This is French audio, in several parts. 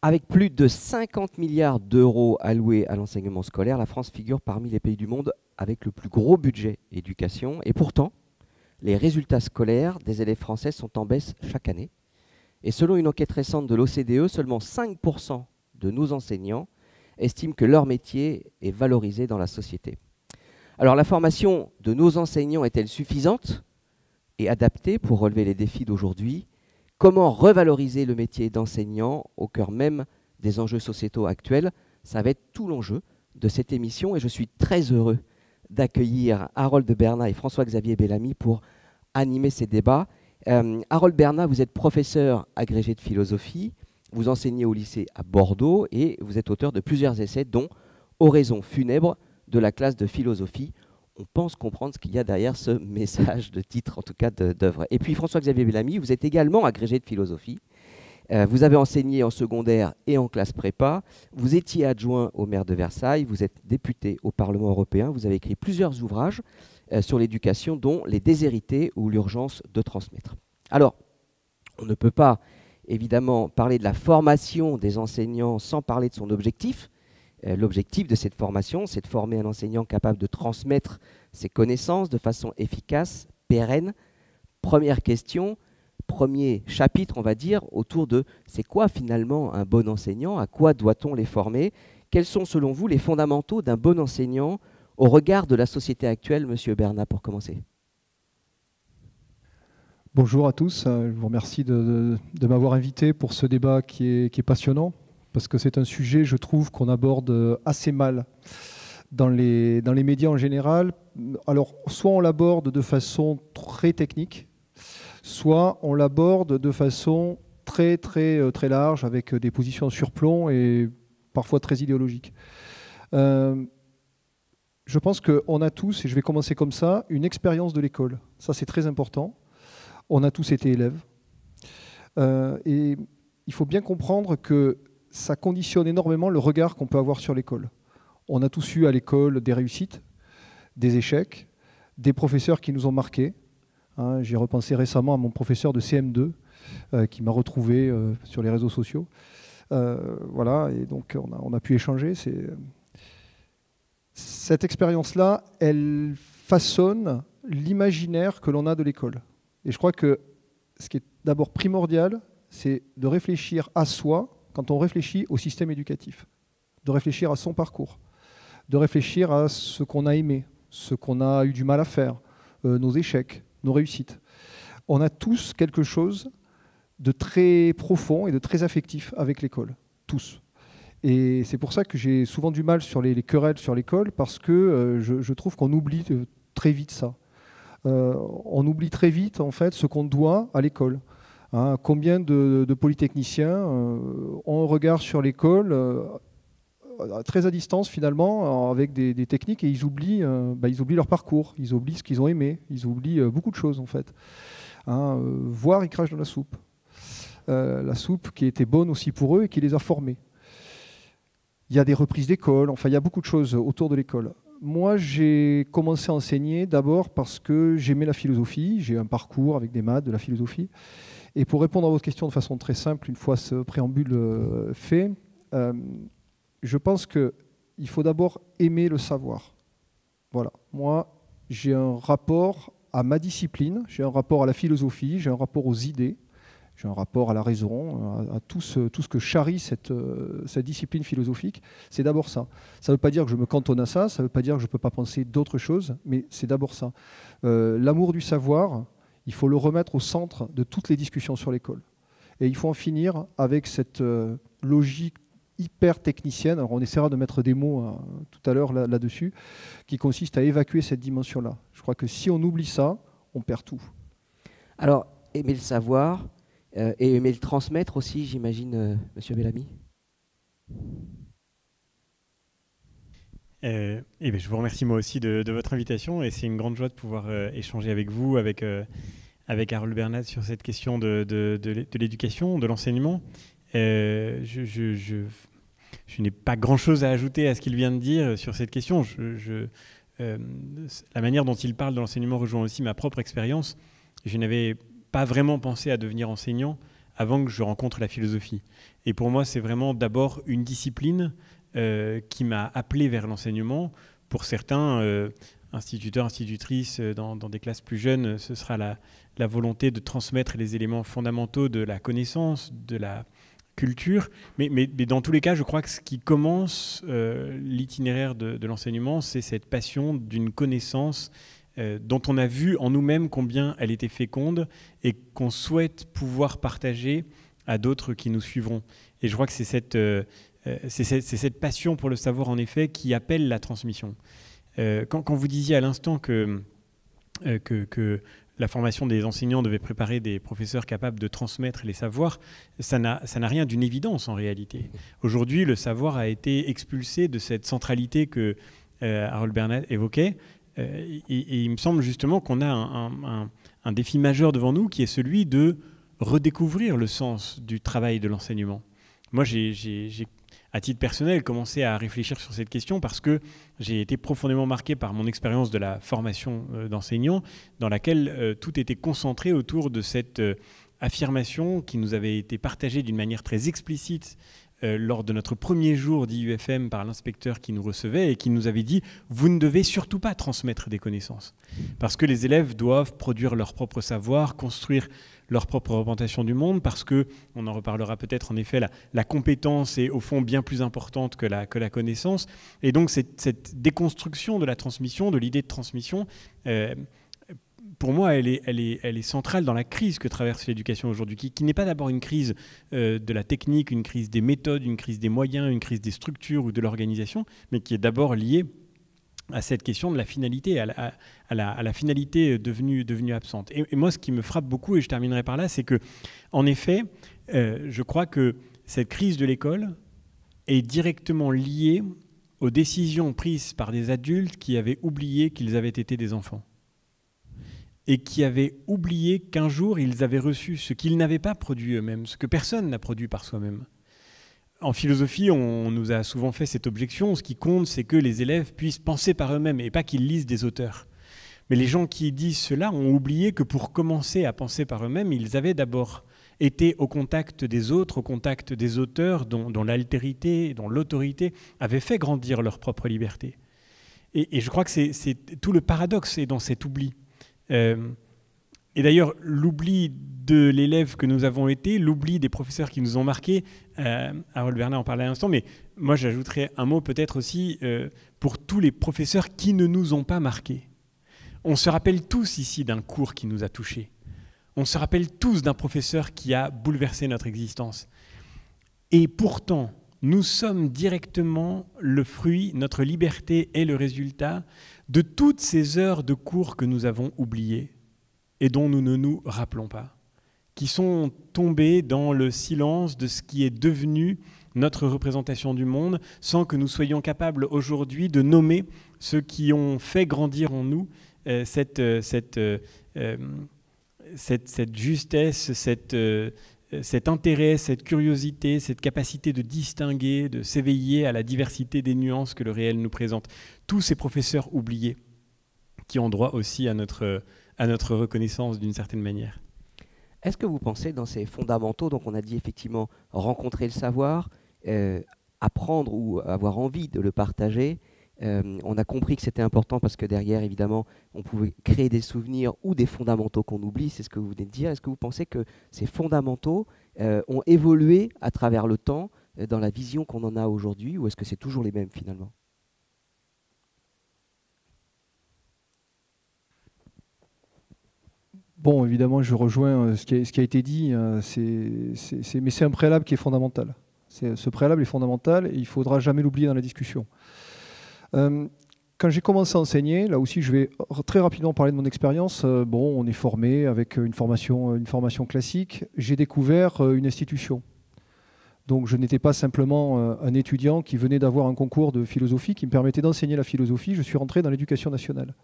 Avec plus de 50 milliards d'euros alloués à l'enseignement scolaire, la France figure parmi les pays du monde avec le plus gros budget éducation. Et pourtant, les résultats scolaires des élèves français sont en baisse chaque année. Et selon une enquête récente de l'OCDE, seulement 5% de nos enseignants estiment que leur métier est valorisé dans la société. Alors la formation de nos enseignants est-elle suffisante et adaptée pour relever les défis d'aujourd'hui ? Comment revaloriser le métier d'enseignant au cœur même des enjeux sociétaux actuels? Ça va être tout l'enjeu de cette émission et je suis très heureux d'accueillir Harold Bernat et François-Xavier Bellamy pour animer ces débats. Harold Bernat, vous êtes professeur agrégé de philosophie, vous enseignez au lycée à Bordeaux et vous êtes auteur de plusieurs essais, dont Oraison funèbre de la classe de philosophie. On pense comprendre ce qu'il y a derrière ce message de titre, en tout cas d'œuvre. Et puis François-Xavier Bellamy, vous êtes également agrégé de philosophie. Vous avez enseigné en secondaire et en classe prépa. Vous étiez adjoint au maire de Versailles. Vous êtes député au Parlement européen. Vous avez écrit plusieurs ouvrages sur l'éducation, dont Les déshérités ou l'urgence de transmettre. Alors, on ne peut pas évidemment parler de la formation des enseignants sans parler de son objectif. L'objectif de cette formation, c'est de former un enseignant capable de transmettre ses connaissances de façon efficace, pérenne. Première question, premier chapitre, on va dire, autour de c'est quoi finalement un bon enseignant? À quoi doit-on les former? Quels sont selon vous les fondamentaux d'un bon enseignant au regard de la société actuelle, Monsieur Bernat, pour commencer? Bonjour à tous, je vous remercie de m'avoir invité pour ce débat qui est passionnant, parce que c'est un sujet, je trouve, qu'on aborde assez mal dans les médias en général. Alors, soit on l'aborde de façon très technique, soit on l'aborde de façon très large, avec des positions en surplomb et parfois très idéologiques. Je pense qu'on a tous, et je vais commencer comme ça, une expérience de l'école. Ça, c'est très important. On a tous été élèves. Et il faut bien comprendre que ça conditionne énormément le regard qu'on peut avoir sur l'école. On a tous eu à l'école des réussites, des échecs, des professeurs qui nous ont marqués. J'ai repensé récemment à mon professeur de CM2 qui m'a retrouvé sur les réseaux sociaux. Voilà, et donc on a pu échanger. Cette expérience-là, elle façonne l'imaginaire que l'on a de l'école. Et je crois que ce qui est d'abord primordial, c'est de réfléchir à soi quand on réfléchit au système éducatif, de réfléchir à son parcours, de réfléchir à ce qu'on a aimé, ce qu'on a eu du mal à faire, nos échecs, nos réussites. On a tous quelque chose de très profond et de très affectif avec l'école, tous. Et c'est pour ça que j'ai souvent du mal sur les querelles sur l'école, parce que je trouve qu'on oublie très vite ça. On oublie très vite en fait ce qu'on doit à l'école. Combien de polytechniciens ont un regard sur l'école très à distance finalement, avec des techniques, et ils oublient leur parcours, ils oublient ce qu'ils ont aimé, ils oublient beaucoup de choses en fait. Voire ils crachent dans la soupe qui était bonne aussi pour eux et qui les a formés. Il y a des reprises d'école, enfin il y a beaucoup de choses autour de l'école. Moi, j'ai commencé à enseigner d'abord parce que j'aimais la philosophie, j'ai un parcours avec des maths, de la philosophie. Et pour répondre à votre question de façon très simple, une fois ce préambule fait, je pense qu'il faut d'abord aimer le savoir. Voilà. Moi, j'ai un rapport à ma discipline, j'ai un rapport à la philosophie, j'ai un rapport aux idées, j'ai un rapport à la raison, à tout ce que charrie cette discipline philosophique. C'est d'abord ça. Ça ne veut pas dire que je me cantonne à ça, ça ne veut pas dire que je ne peux pas penser d'autres choses, mais c'est d'abord ça. L'amour du savoir, il faut le remettre au centre de toutes les discussions sur l'école. Et il faut en finir avec cette logique hyper technicienne, alors on essaiera de mettre des mots tout à l'heure là-dessus, qui consiste à évacuer cette dimension-là. Je crois que si on oublie ça, on perd tout. Alors, aimer le savoir et aimer le transmettre aussi, j'imagine, Monsieur Bellamy. Je vous remercie moi aussi de votre invitation, et c'est une grande joie de pouvoir échanger avec vous, avec Harold Bernat sur cette question de l'éducation, de l'enseignement. Je n'ai pas grand-chose à ajouter à ce qu'il vient de dire sur cette question. La manière dont il parle de l'enseignement rejoint aussi ma propre expérience. Je n'avais pas vraiment pensé à devenir enseignant avant que je rencontre la philosophie. Et pour moi, c'est vraiment d'abord une discipline qui m'a appelé vers l'enseignement. Pour certains instituteurs, institutrices dans des classes plus jeunes, ce sera la volonté de transmettre les éléments fondamentaux de la connaissance, de la culture. Mais dans tous les cas, je crois que ce qui commence l'itinéraire de l'enseignement, c'est cette passion d'une connaissance dont on a vu en nous-mêmes combien elle était féconde et qu'on souhaite pouvoir partager à d'autres qui nous suivront. Et je crois que c'est cette passion pour le savoir, en effet, qui appelle la transmission. Quand vous disiez à l'instant que la formation des enseignants devait préparer des professeurs capables de transmettre les savoirs, ça n'a rien d'une évidence en réalité. Aujourd'hui, le savoir a été expulsé de cette centralité que Harold Bernat évoquait. Et il me semble justement qu'on a un défi majeur devant nous qui est celui de redécouvrir le sens du travail de l'enseignement. Moi, j'ai à titre personnel, commencé à réfléchir sur cette question parce que j'ai été profondément marqué par mon expérience de la formation d'enseignant dans laquelle tout était concentré autour de cette affirmation qui nous avait été partagée d'une manière très explicite lors de notre premier jour d'IUFM par l'inspecteur qui nous recevait et qui nous avait dit « Vous ne devez surtout pas transmettre des connaissances parce que les élèves doivent produire leur propre savoir, construire leur propre représentation du monde parce que, on en reparlera peut-être en effet, la compétence est au fond bien plus importante que la connaissance. Et donc cette déconstruction de la transmission, de l'idée de transmission, pour moi, elle est centrale dans la crise que traverse l'éducation aujourd'hui, qui n'est pas d'abord une crise de la technique, une crise des méthodes, une crise des moyens, une crise des structures ou de l'organisation, mais qui est d'abord liée à cette question de la finalité, à la finalité devenue absente. Et moi, ce qui me frappe beaucoup, et je terminerai par là, c'est que, en effet, je crois que cette crise de l'école est directement liée aux décisions prises par des adultes qui avaient oublié qu'ils avaient été des enfants et qui avaient oublié qu'un jour, ils avaient reçu ce qu'ils n'avaient pas produit eux-mêmes, ce que personne n'a produit par soi-même. En philosophie, on nous a souvent fait cette objection. Ce qui compte, c'est que les élèves puissent penser par eux-mêmes et pas qu'ils lisent des auteurs. Mais les gens qui disent cela ont oublié que pour commencer à penser par eux-mêmes, ils avaient d'abord été au contact des autres, au contact des auteurs dont l'altérité, dont l'autorité avait fait grandir leur propre liberté. Et je crois que c'est tout le paradoxe est dans cet oubli. Et d'ailleurs, l'oubli de l'élève que nous avons été, l'oubli des professeurs qui nous ont marqués, Harold Bernat en parlait à l'instant, mais moi j'ajouterais un mot peut-être aussi pour tous les professeurs qui ne nous ont pas marqués. On se rappelle tous ici d'un cours qui nous a touchés. On se rappelle tous d'un professeur qui a bouleversé notre existence. Et pourtant, nous sommes directement le fruit, notre liberté est le résultat de toutes ces heures de cours que nous avons oubliées et dont nous ne nous rappelons pas, qui sont tombés dans le silence de ce qui est devenu notre représentation du monde, sans que nous soyons capables aujourd'hui de nommer ceux qui ont fait grandir en nous cette justesse, cet intérêt, cette curiosité, cette capacité de distinguer, de s'éveiller à la diversité des nuances que le réel nous présente. Tous ces professeurs oubliés qui ont droit aussi à notre reconnaissance d'une certaine manière. Est-ce que vous pensez dans ces fondamentaux, donc on a dit effectivement rencontrer le savoir, apprendre ou avoir envie de le partager, on a compris que c'était important parce que derrière, évidemment, on pouvait créer des souvenirs ou des fondamentaux qu'on oublie, c'est ce que vous venez de dire. Est-ce que vous pensez que ces fondamentaux ont évolué à travers le temps dans la vision qu'on en a aujourd'hui, ou est-ce que c'est toujours les mêmes finalement ? Bon, évidemment, je rejoins ce qui a été dit, mais c'est un préalable qui est fondamental. Ce préalable est fondamental et il ne faudra jamais l'oublier dans la discussion. Quand j'ai commencé à enseigner, là aussi je vais très rapidement parler de mon expérience. Bon, on est formé avec une formation classique. J'ai découvert une institution. Donc je n'étais pas simplement un étudiant qui venait d'avoir un concours de philosophie qui me permettait d'enseigner la philosophie. Je suis rentré dans l'éducation nationale.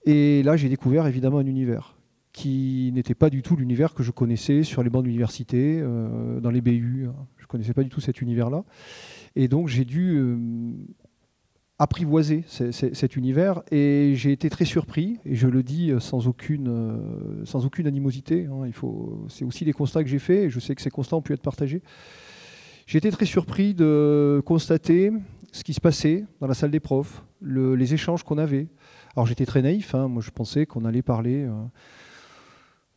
Et là, j'ai découvert évidemment un univers qui n'était pas du tout l'univers que je connaissais sur les bancs d'université, dans les BU. Je ne connaissais pas du tout cet univers-là. Et donc, j'ai dû apprivoiser cet univers, et j'ai été très surpris, et je le dis sans aucune animosité, hein, c'est aussi des constats que j'ai faits, et je sais que ces constats ont pu être partagés. J'ai été très surpris de constater ce qui se passait dans la salle des profs, les échanges qu'on avait. Alors j'étais très naïf, hein, moi je pensais qu'on allait parler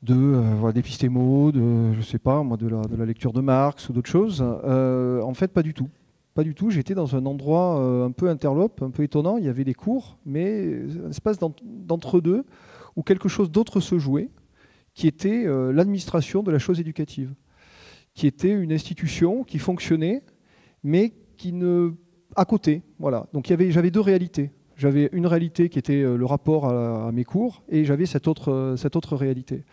d'épistémo, je sais pas, moi, de la lecture de Marx ou d'autres choses. En fait, pas du tout. Pas du tout. J'étais dans un endroit un peu interlope, un peu étonnant. Il y avait des cours, mais un espace d'entre-deux où quelque chose d'autre se jouait, qui était l'administration de la chose éducative, qui était une institution qui fonctionnait, mais à côté. Voilà. Donc j'avais deux réalités. J'avais une réalité qui était le rapport à mes cours, et j'avais cette autre réalité.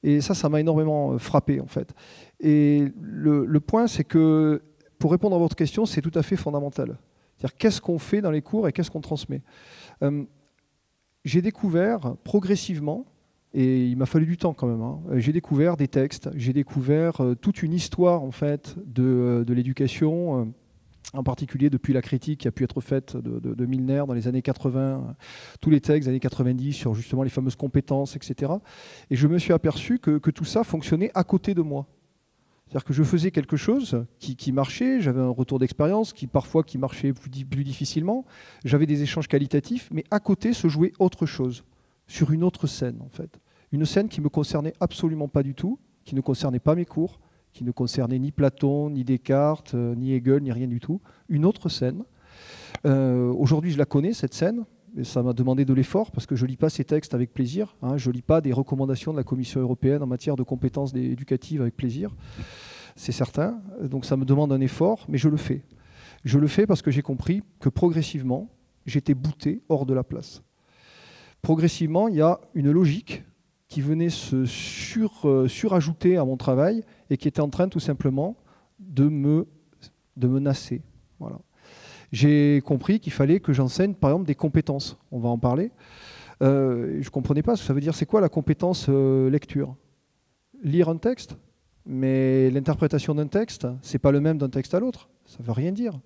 Et ça m'a énormément frappé, en fait. Et le point, c'est que, pour répondre à votre question, c'est tout à fait fondamental. C'est-à-dire, qu'est-ce qu'on fait dans les cours et qu'est-ce qu'on transmet ? J'ai découvert progressivement, et il m'a fallu du temps quand même, hein, j'ai découvert des textes, j'ai découvert toute une histoire, en fait, de l'éducation, en particulier depuis la critique qui a pu être faite de Milner dans les années 80, tous les textes des années 90 sur justement les fameuses compétences, etc. Et je me suis aperçu que tout ça fonctionnait à côté de moi. C'est-à-dire que je faisais quelque chose qui marchait, j'avais un retour d'expérience qui marchait plus difficilement, j'avais des échanges qualitatifs, mais à côté se jouait autre chose, sur une autre scène en fait. Une scène qui ne me concernait absolument pas du tout, qui ne concernait pas mes cours, qui ne concernait ni Platon, ni Descartes, ni Hegel, ni rien du tout. Une autre scène. Aujourd'hui, je la connais, cette scène, et ça m'a demandé de l'effort, parce que je ne lis pas ces textes avec plaisir. Hein, je ne lis pas des recommandations de la Commission européenne en matière de compétences éducatives avec plaisir. C'est certain. Donc ça me demande un effort, mais je le fais. Je le fais parce que j'ai compris que progressivement, j'étais bouté hors de la place. Progressivement, il y a une logique qui venait se surajouter à mon travail et qui était en train tout simplement de me nasser. Voilà. J'ai compris qu'il fallait que j'enseigne par exemple des compétences. On va en parler. Je ne comprenais pas ce que ça veut dire. C'est quoi la compétence lecture ? Lire un texte, mais l'interprétation d'un texte, ce n'est pas le même d'un texte à l'autre. Ça ne veut rien dire.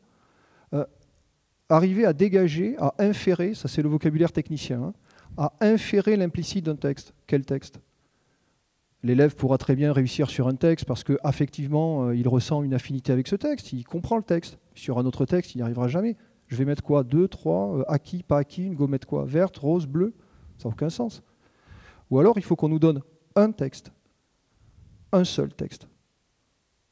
Arriver à dégager, à inférer, ça c'est le vocabulaire technicien, hein, à inférer l'implicite d'un texte. Quel texte ? L'élève pourra très bien réussir sur un texte parce qu'affectivement, il ressent une affinité avec ce texte, il comprend le texte. Sur un autre texte, il n'y arrivera jamais. Je vais mettre quoi ? 2, 3, acquis, pas acquis, une gommette quoi ? Verte, rose, bleue ? Ça n'a aucun sens. Ou alors, il faut qu'on nous donne un texte. Un seul texte.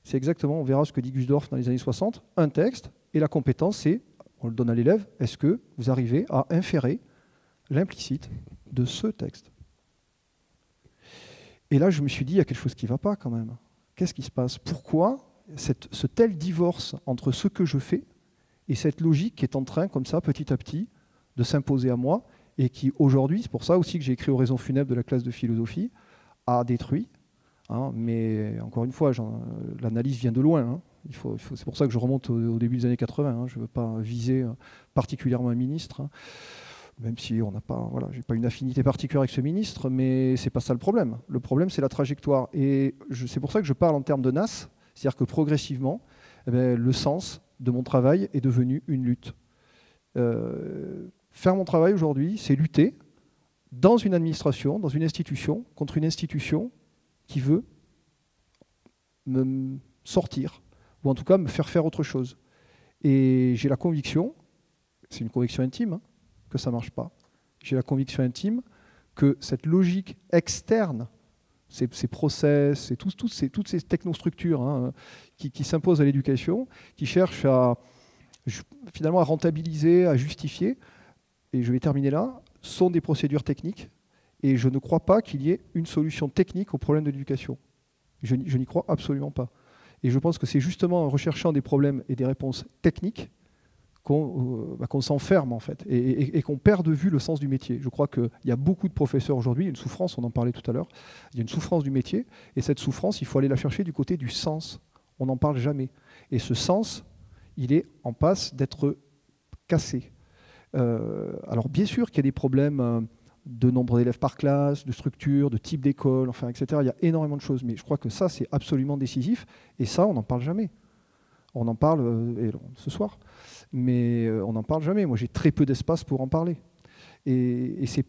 C'est exactement, on verra ce que dit Gusdorf dans les années 60, un texte, et la compétence, c'est, on le donne à l'élève, est-ce que vous arrivez à inférer l'implicite de ce texte ? Et là, je me suis dit, il y a quelque chose qui ne va pas quand même. Qu'est-ce qui se passe ? Pourquoi ce tel divorce entre ce que je fais et cette logique qui est en train, comme ça, petit à petit, de s'imposer à moi et qui, aujourd'hui, c'est pour ça aussi que j'ai écrit Oraison funèbre de la classe de philosophie, a détruit. Hein, mais encore une fois, l'analyse vient de loin. Hein. C'est pour ça que je remonte au début des années 80. Hein. Je ne veux pas viser particulièrement un ministre. Hein. Même si on n'a pas, voilà, j'ai pas une affinité particulière avec ce ministre, mais c'est pas ça le problème. Le problème, c'est la trajectoire. Et c'est pour ça que je parle en termes de NAS, c'est-à-dire que progressivement, le sens de mon travail est devenu une lutte. Faire mon travail aujourd'hui, c'est lutter dans une administration, dans une institution, contre une institution qui veut me sortir, ou en tout cas me faire faire autre chose. Et j'ai la conviction, c'est une conviction intime, hein, que ça ne marche pas. J'ai la conviction intime que cette logique externe, ces process, toutes ces technostructures hein, qui s'imposent à l'éducation, qui cherchent finalement à rentabiliser, à justifier, et je vais terminer là, sont des procédures techniques, et je ne crois pas qu'il y ait une solution technique au problème de l'éducation. Je n'y crois absolument pas. Et je pense que c'est justement en recherchant des problèmes et des réponses techniques qu'on s'enferme en fait et qu'on perd de vue le sens du métier. Je crois qu'il y a beaucoup de professeurs aujourd'hui, il y a une souffrance, on en parlait tout à l'heure, il y a une souffrance du métier, et cette souffrance, il faut aller la chercher du côté du sens. On n'en parle jamais. Et ce sens, il est en passe d'être cassé. Alors bien sûr qu'il y a des problèmes de nombre d'élèves par classe, de structure, de type d'école, enfin, etc. Il y a énormément de choses, mais je crois que ça, c'est absolument décisif, et ça, on n'en parle jamais. On en parle ce soir, mais on n'en parle jamais. Moi, j'ai très peu d'espace pour en parler. Et je ne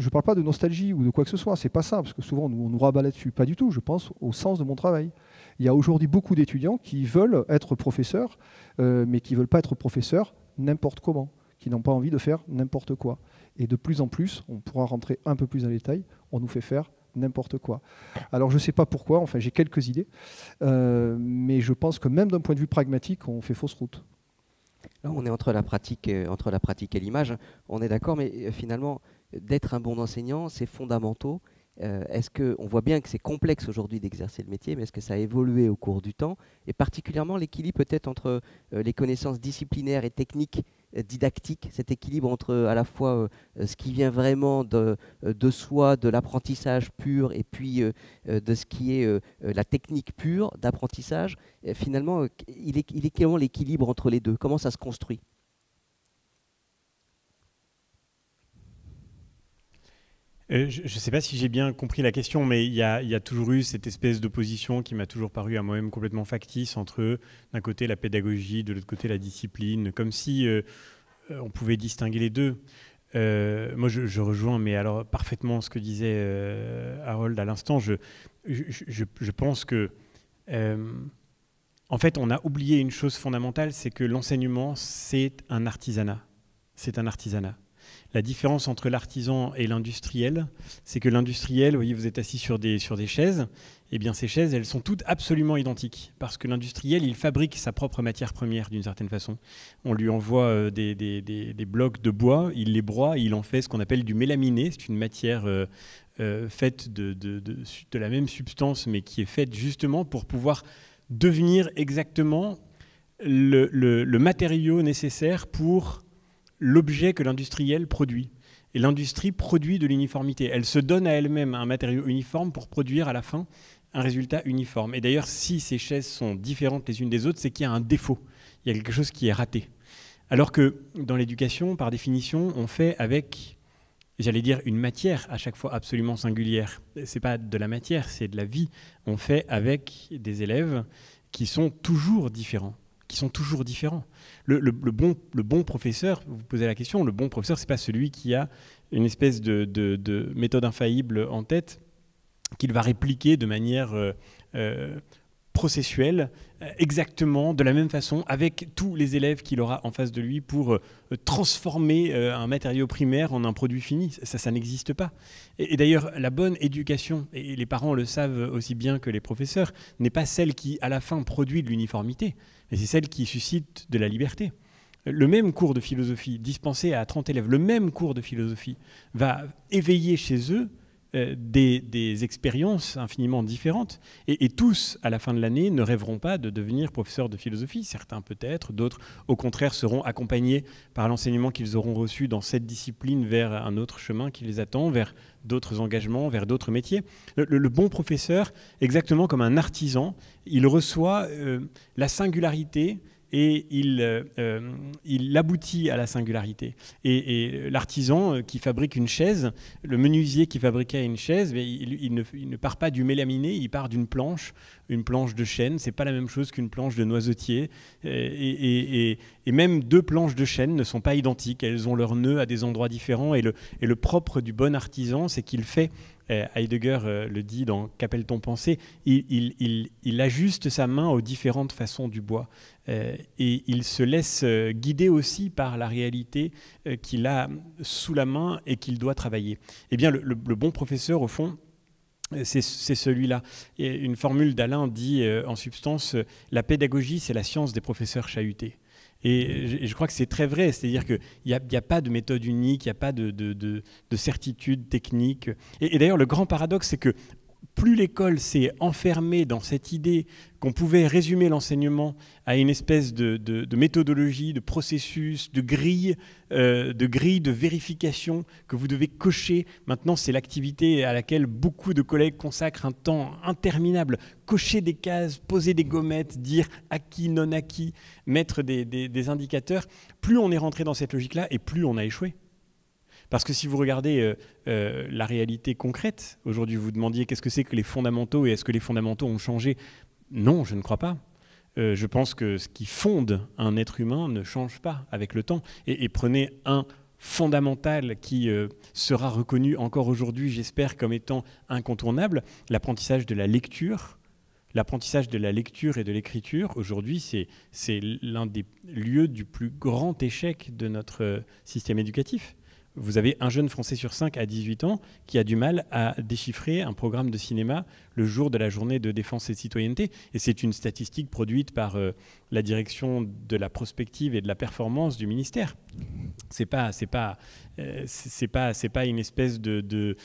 parle pas de nostalgie ou de quoi que ce soit, c'est pas ça, parce que souvent on nous rabat là-dessus. Pas du tout, je pense au sens de mon travail. Il y a aujourd'hui beaucoup d'étudiants qui veulent être professeurs, mais qui ne veulent pas être professeurs n'importe comment, qui n'ont pas envie de faire n'importe quoi. Et de plus en plus, on pourra rentrer un peu plus dans les détails, on nous fait faire n'importe quoi. Alors je ne sais pas pourquoi, enfin j'ai quelques idées, mais je pense que même d'un point de vue pragmatique, on fait fausse route. Là, on est entre la pratique et l'image. On est d'accord, mais finalement, d'être un bon enseignant, c'est fondamentaux. On voit bien que c'est complexe aujourd'hui d'exercer le métier, mais est-ce que ça a évolué au cours du temps? Et particulièrement l'équilibre peut-être entre les connaissances disciplinaires et techniques, didactiques, cet équilibre entre à la fois ce qui vient vraiment de soi, de l'apprentissage pur, et puis de ce qui est la technique pure d'apprentissage. Finalement, il est comment l'équilibre entre les deux? Comment ça se construit? Je ne sais pas si j'ai bien compris la question, mais il y a toujours eu cette espèce d'opposition qui m'a toujours paru à moi-même complètement factice entre, d'un côté, la pédagogie, de l'autre côté, la discipline, comme si on pouvait distinguer les deux. Moi, je rejoins, mais alors parfaitement ce que disait Harold à l'instant. Je pense que, en fait, on a oublié une chose fondamentale, c'est que l'enseignement, c'est un artisanat. C'est un artisanat. La différence entre l'artisan et l'industriel, c'est que l'industriel, vous voyez, vous êtes assis sur des chaises, et bien ces chaises, elles sont toutes absolument identiques, parce que l'industriel, il fabrique sa propre matière première d'une certaine façon. On lui envoie des blocs de bois, il les broie, il en fait ce qu'on appelle du mélaminé, c'est une matière faite de la même substance, mais qui est faite justement pour pouvoir devenir exactement le matériau nécessaire pour l'objet que l'industriel produit. Et l'industrie produit de l'uniformité. Elle se donne à elle-même un matériau uniforme pour produire à la fin un résultat uniforme. Et d'ailleurs, si ces chaises sont différentes les unes des autres, c'est qu'il y a un défaut. Il y a quelque chose qui est raté. Alors que dans l'éducation, par définition, on fait avec, j'allais dire, une matière à chaque fois absolument singulière. C'est pas de la matière, c'est de la vie. On fait avec des élèves qui sont toujours différents. Le bon professeur, vous posez la question, le bon professeur, ce n'est pas celui qui a une espèce de méthode infaillible en tête qu'il va répliquer de manière processuelle, exactement de la même façon, avec tous les élèves qu'il aura en face de lui pour transformer un matériau primaire en un produit fini. Ça n'existe pas. Et d'ailleurs, la bonne éducation, et les parents le savent aussi bien que les professeurs, n'est pas celle qui, à la fin, produit de l'uniformité, mais c'est celle qui suscite de la liberté. Le même cours de philosophie dispensé à 30 élèves, le même cours de philosophie va éveiller chez eux des expériences infiniment différentes. Et tous, à la fin de l'année, ne rêveront pas de devenir professeurs de philosophie. Certains peut-être, d'autres, au contraire, seront accompagnés par l'enseignement qu'ils auront reçu dans cette discipline vers un autre chemin qui les attend, vers d'autres engagements, vers d'autres métiers. Le bon professeur, exactement comme un artisan, il reçoit la singularité et il aboutit à la singularité. Et l'artisan qui fabrique une chaise, le menuisier qui fabriquait une chaise, il ne part pas du mélaminé, il part d'une planche, une planche de chêne. C'est pas la même chose qu'une planche de noisetier. Et même deux planches de chêne ne sont pas identiques. Elles ont leurs nœuds à des endroits différents. Et le propre du bon artisan, c'est qu'il fait, Heidegger le dit dans Qu'appelle-t-on penser, il ajuste sa main aux différentes façons du bois. Et il se laisse guider aussi par la réalité qu'il a sous la main et qu'il doit travailler. Eh bien, le bon professeur, au fond, c'est celui-là. Et une formule d'Alain dit en substance, la pédagogie, c'est la science des professeurs chahutés. Et je crois que c'est très vrai, c'est-à-dire qu'il n'y a pas de méthode unique, il n'y a pas de certitude technique. Et d'ailleurs, le grand paradoxe, c'est que plus l'école s'est enfermée dans cette idée qu'on pouvait résumer l'enseignement à une espèce de méthodologie, de processus, de grille de vérification que vous devez cocher. Maintenant, c'est l'activité à laquelle beaucoup de collègues consacrent un temps interminable. Cocher des cases, poser des gommettes, dire acquis, non acquis, mettre des indicateurs. Plus on est rentré dans cette logique-là et plus on a échoué. Parce que si vous regardez la réalité concrète, aujourd'hui vous demandiez qu'est-ce que c'est que les fondamentaux et est-ce que les fondamentaux ont changé? Non, je ne crois pas. je pense que ce qui fonde un être humain ne change pas avec le temps. Et prenez un fondamental qui sera reconnu encore aujourd'hui, j'espère, comme étant incontournable, l'apprentissage de la lecture. L'apprentissage de la lecture et de l'écriture, aujourd'hui, c'est l'un des lieux du plus grand échec de notre système éducatif. Vous avez un jeune Français sur 5 à 18 ans qui a du mal à déchiffrer un programme de cinéma le jour de la journée de défense et de citoyenneté. Et c'est une statistique produite par la direction de la prospective et de la performance du ministère. C'est pas une espèce de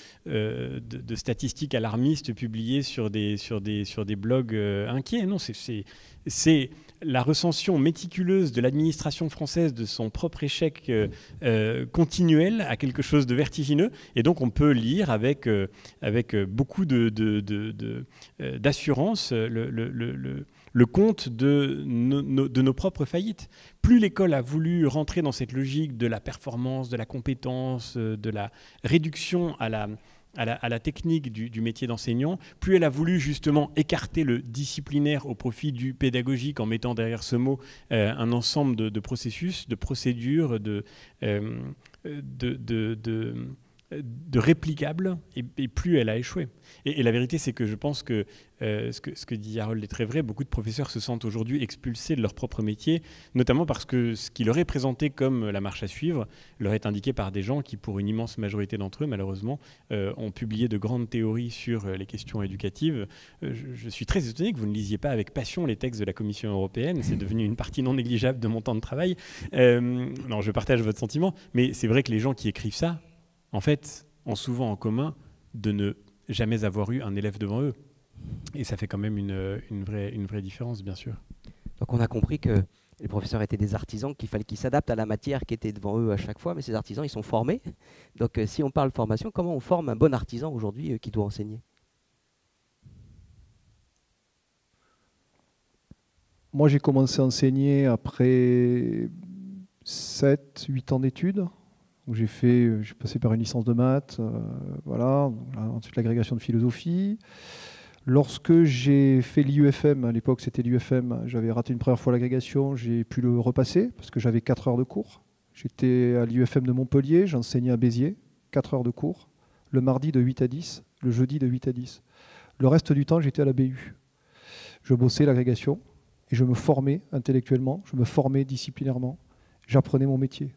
statistique alarmiste publiée sur des blogs inquiets. Non, c'est la recension méticuleuse de l'administration française de son propre échec continuel à quelque chose de vertigineux. Et donc, on peut lire avec beaucoup d'assurance le compte de nos propres faillites. Plus l'école a voulu rentrer dans cette logique de la performance, de la compétence, de la réduction à la technique du métier d'enseignant, plus elle a voulu justement écarter le disciplinaire au profit du pédagogique en mettant derrière ce mot un ensemble de processus, de procédures, de réplicables, et plus elle a échoué. Et la vérité, c'est que je pense que ce que dit Harold est très vrai. Beaucoup de professeurs se sentent aujourd'hui expulsés de leur propre métier, notamment parce que ce qui leur est présenté comme la marche à suivre leur est indiqué par des gens qui, pour une immense majorité d'entre eux, malheureusement, ont publié de grandes théories sur les questions éducatives. Je suis très étonné que vous ne lisiez pas avec passion les textes de la Commission européenne. C'est devenu une partie non négligeable de mon temps de travail. Non, je partage votre sentiment, mais c'est vrai que les gens qui écrivent ça, en fait, ont souvent en commun de ne jamais avoir eu un élève devant eux. Et ça fait quand même une vraie différence, bien sûr. Donc on a compris que les professeurs étaient des artisans, qu'il fallait qu'ils s'adaptent à la matière qui était devant eux à chaque fois, mais ces artisans, ils sont formés. Donc si on parle formation, comment on forme un bon artisan aujourd'hui qui doit enseigner ? Moi, j'ai commencé à enseigner après 7-8 ans d'études. J'ai passé par une licence de maths, voilà, ensuite l'agrégation de philosophie. Lorsque j'ai fait l'IUFM, à l'époque c'était l'IUFM, j'avais raté une première fois l'agrégation, j'ai pu le repasser parce que j'avais 4 heures de cours. J'étais à l'IUFM de Montpellier, j'enseignais à Béziers, 4 heures de cours, le mardi de 8 à 10, le jeudi de 8 à 10. Le reste du temps, j'étais à la BU. Je bossais l'agrégation et je me formais intellectuellement, je me formais disciplinairement, j'apprenais mon métier.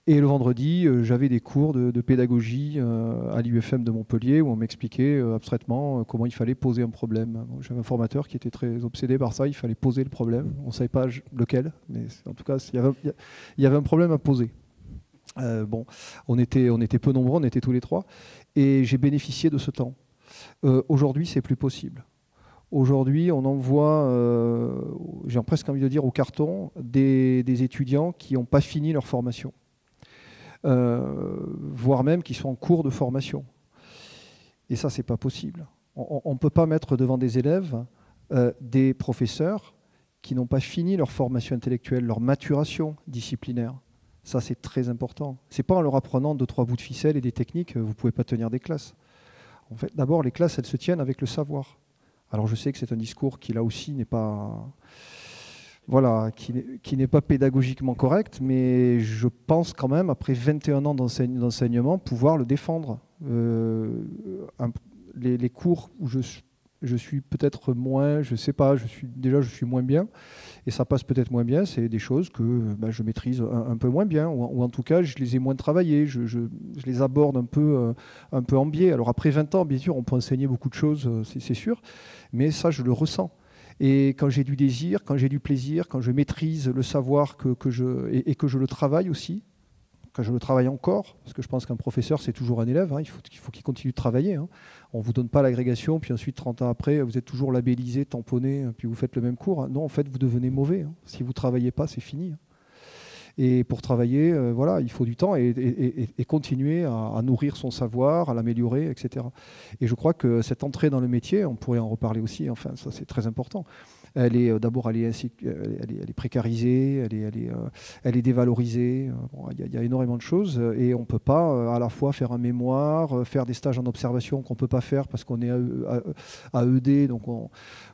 Et le vendredi, j'avais des cours de pédagogie à l'IUFM de Montpellier où on m'expliquait abstraitement comment il fallait poser un problème. J'avais un formateur qui était très obsédé par ça, il fallait poser le problème. On ne savait pas lequel, mais en tout cas, il y avait un problème à poser. Bon, on était peu nombreux, on était tous les 3, et j'ai bénéficié de ce temps. Aujourd'hui, c'est plus possible. Aujourd'hui, on envoie, j'ai presque envie de dire au carton, des étudiants qui n'ont pas fini leur formation. Voire même qui sont en cours de formation. Et ça, c'est pas possible. On ne peut pas mettre devant des élèves des professeurs qui n'ont pas fini leur formation intellectuelle, leur maturation disciplinaire. Ça, c'est très important. C'est pas en leur apprenant 2-3 bouts de ficelle et des techniques, vous pouvez pas tenir des classes. En fait, d'abord, les classes, elles se tiennent avec le savoir. Alors, je sais que c'est un discours qui, là aussi, n'est pas... Voilà, qui n'est pas pédagogiquement correct, mais je pense quand même, après 21 ans d'enseignement, pouvoir le défendre. Les cours où je suis peut-être moins, je ne sais pas, je suis moins bien, et ça passe peut-être moins bien, c'est des choses que je maîtrise un peu moins bien, ou en tout cas, je les ai moins travaillées, je les aborde un peu en biais. Alors après 20 ans, bien sûr, on peut enseigner beaucoup de choses, c'est sûr, mais ça, je le ressens. Et quand j'ai du désir, quand j'ai du plaisir, quand je maîtrise le savoir et que je le travaille aussi, quand je le travaille encore, parce que je pense qu'un professeur, c'est toujours un élève, hein, il faut qu'il continue de travailler. Hein. On ne vous donne pas l'agrégation, puis ensuite, 30 ans après, vous êtes toujours labellisé, tamponné, puis vous faites le même cours. Non, en fait, vous devenez mauvais. Hein. Si vous ne travaillez pas, c'est fini. Hein. Et pour travailler, voilà, il faut du temps et continuer à nourrir son savoir, à l'améliorer, etc. Et je crois que cette entrée dans le métier, on pourrait en reparler aussi, enfin, ça c'est très important. D'abord, elle est précarisée, elle est dévalorisée. Bon, il y a énormément de choses et on ne peut pas à la fois faire un mémoire, faire des stages en observation qu'on ne peut pas faire parce qu'on est à ED. Donc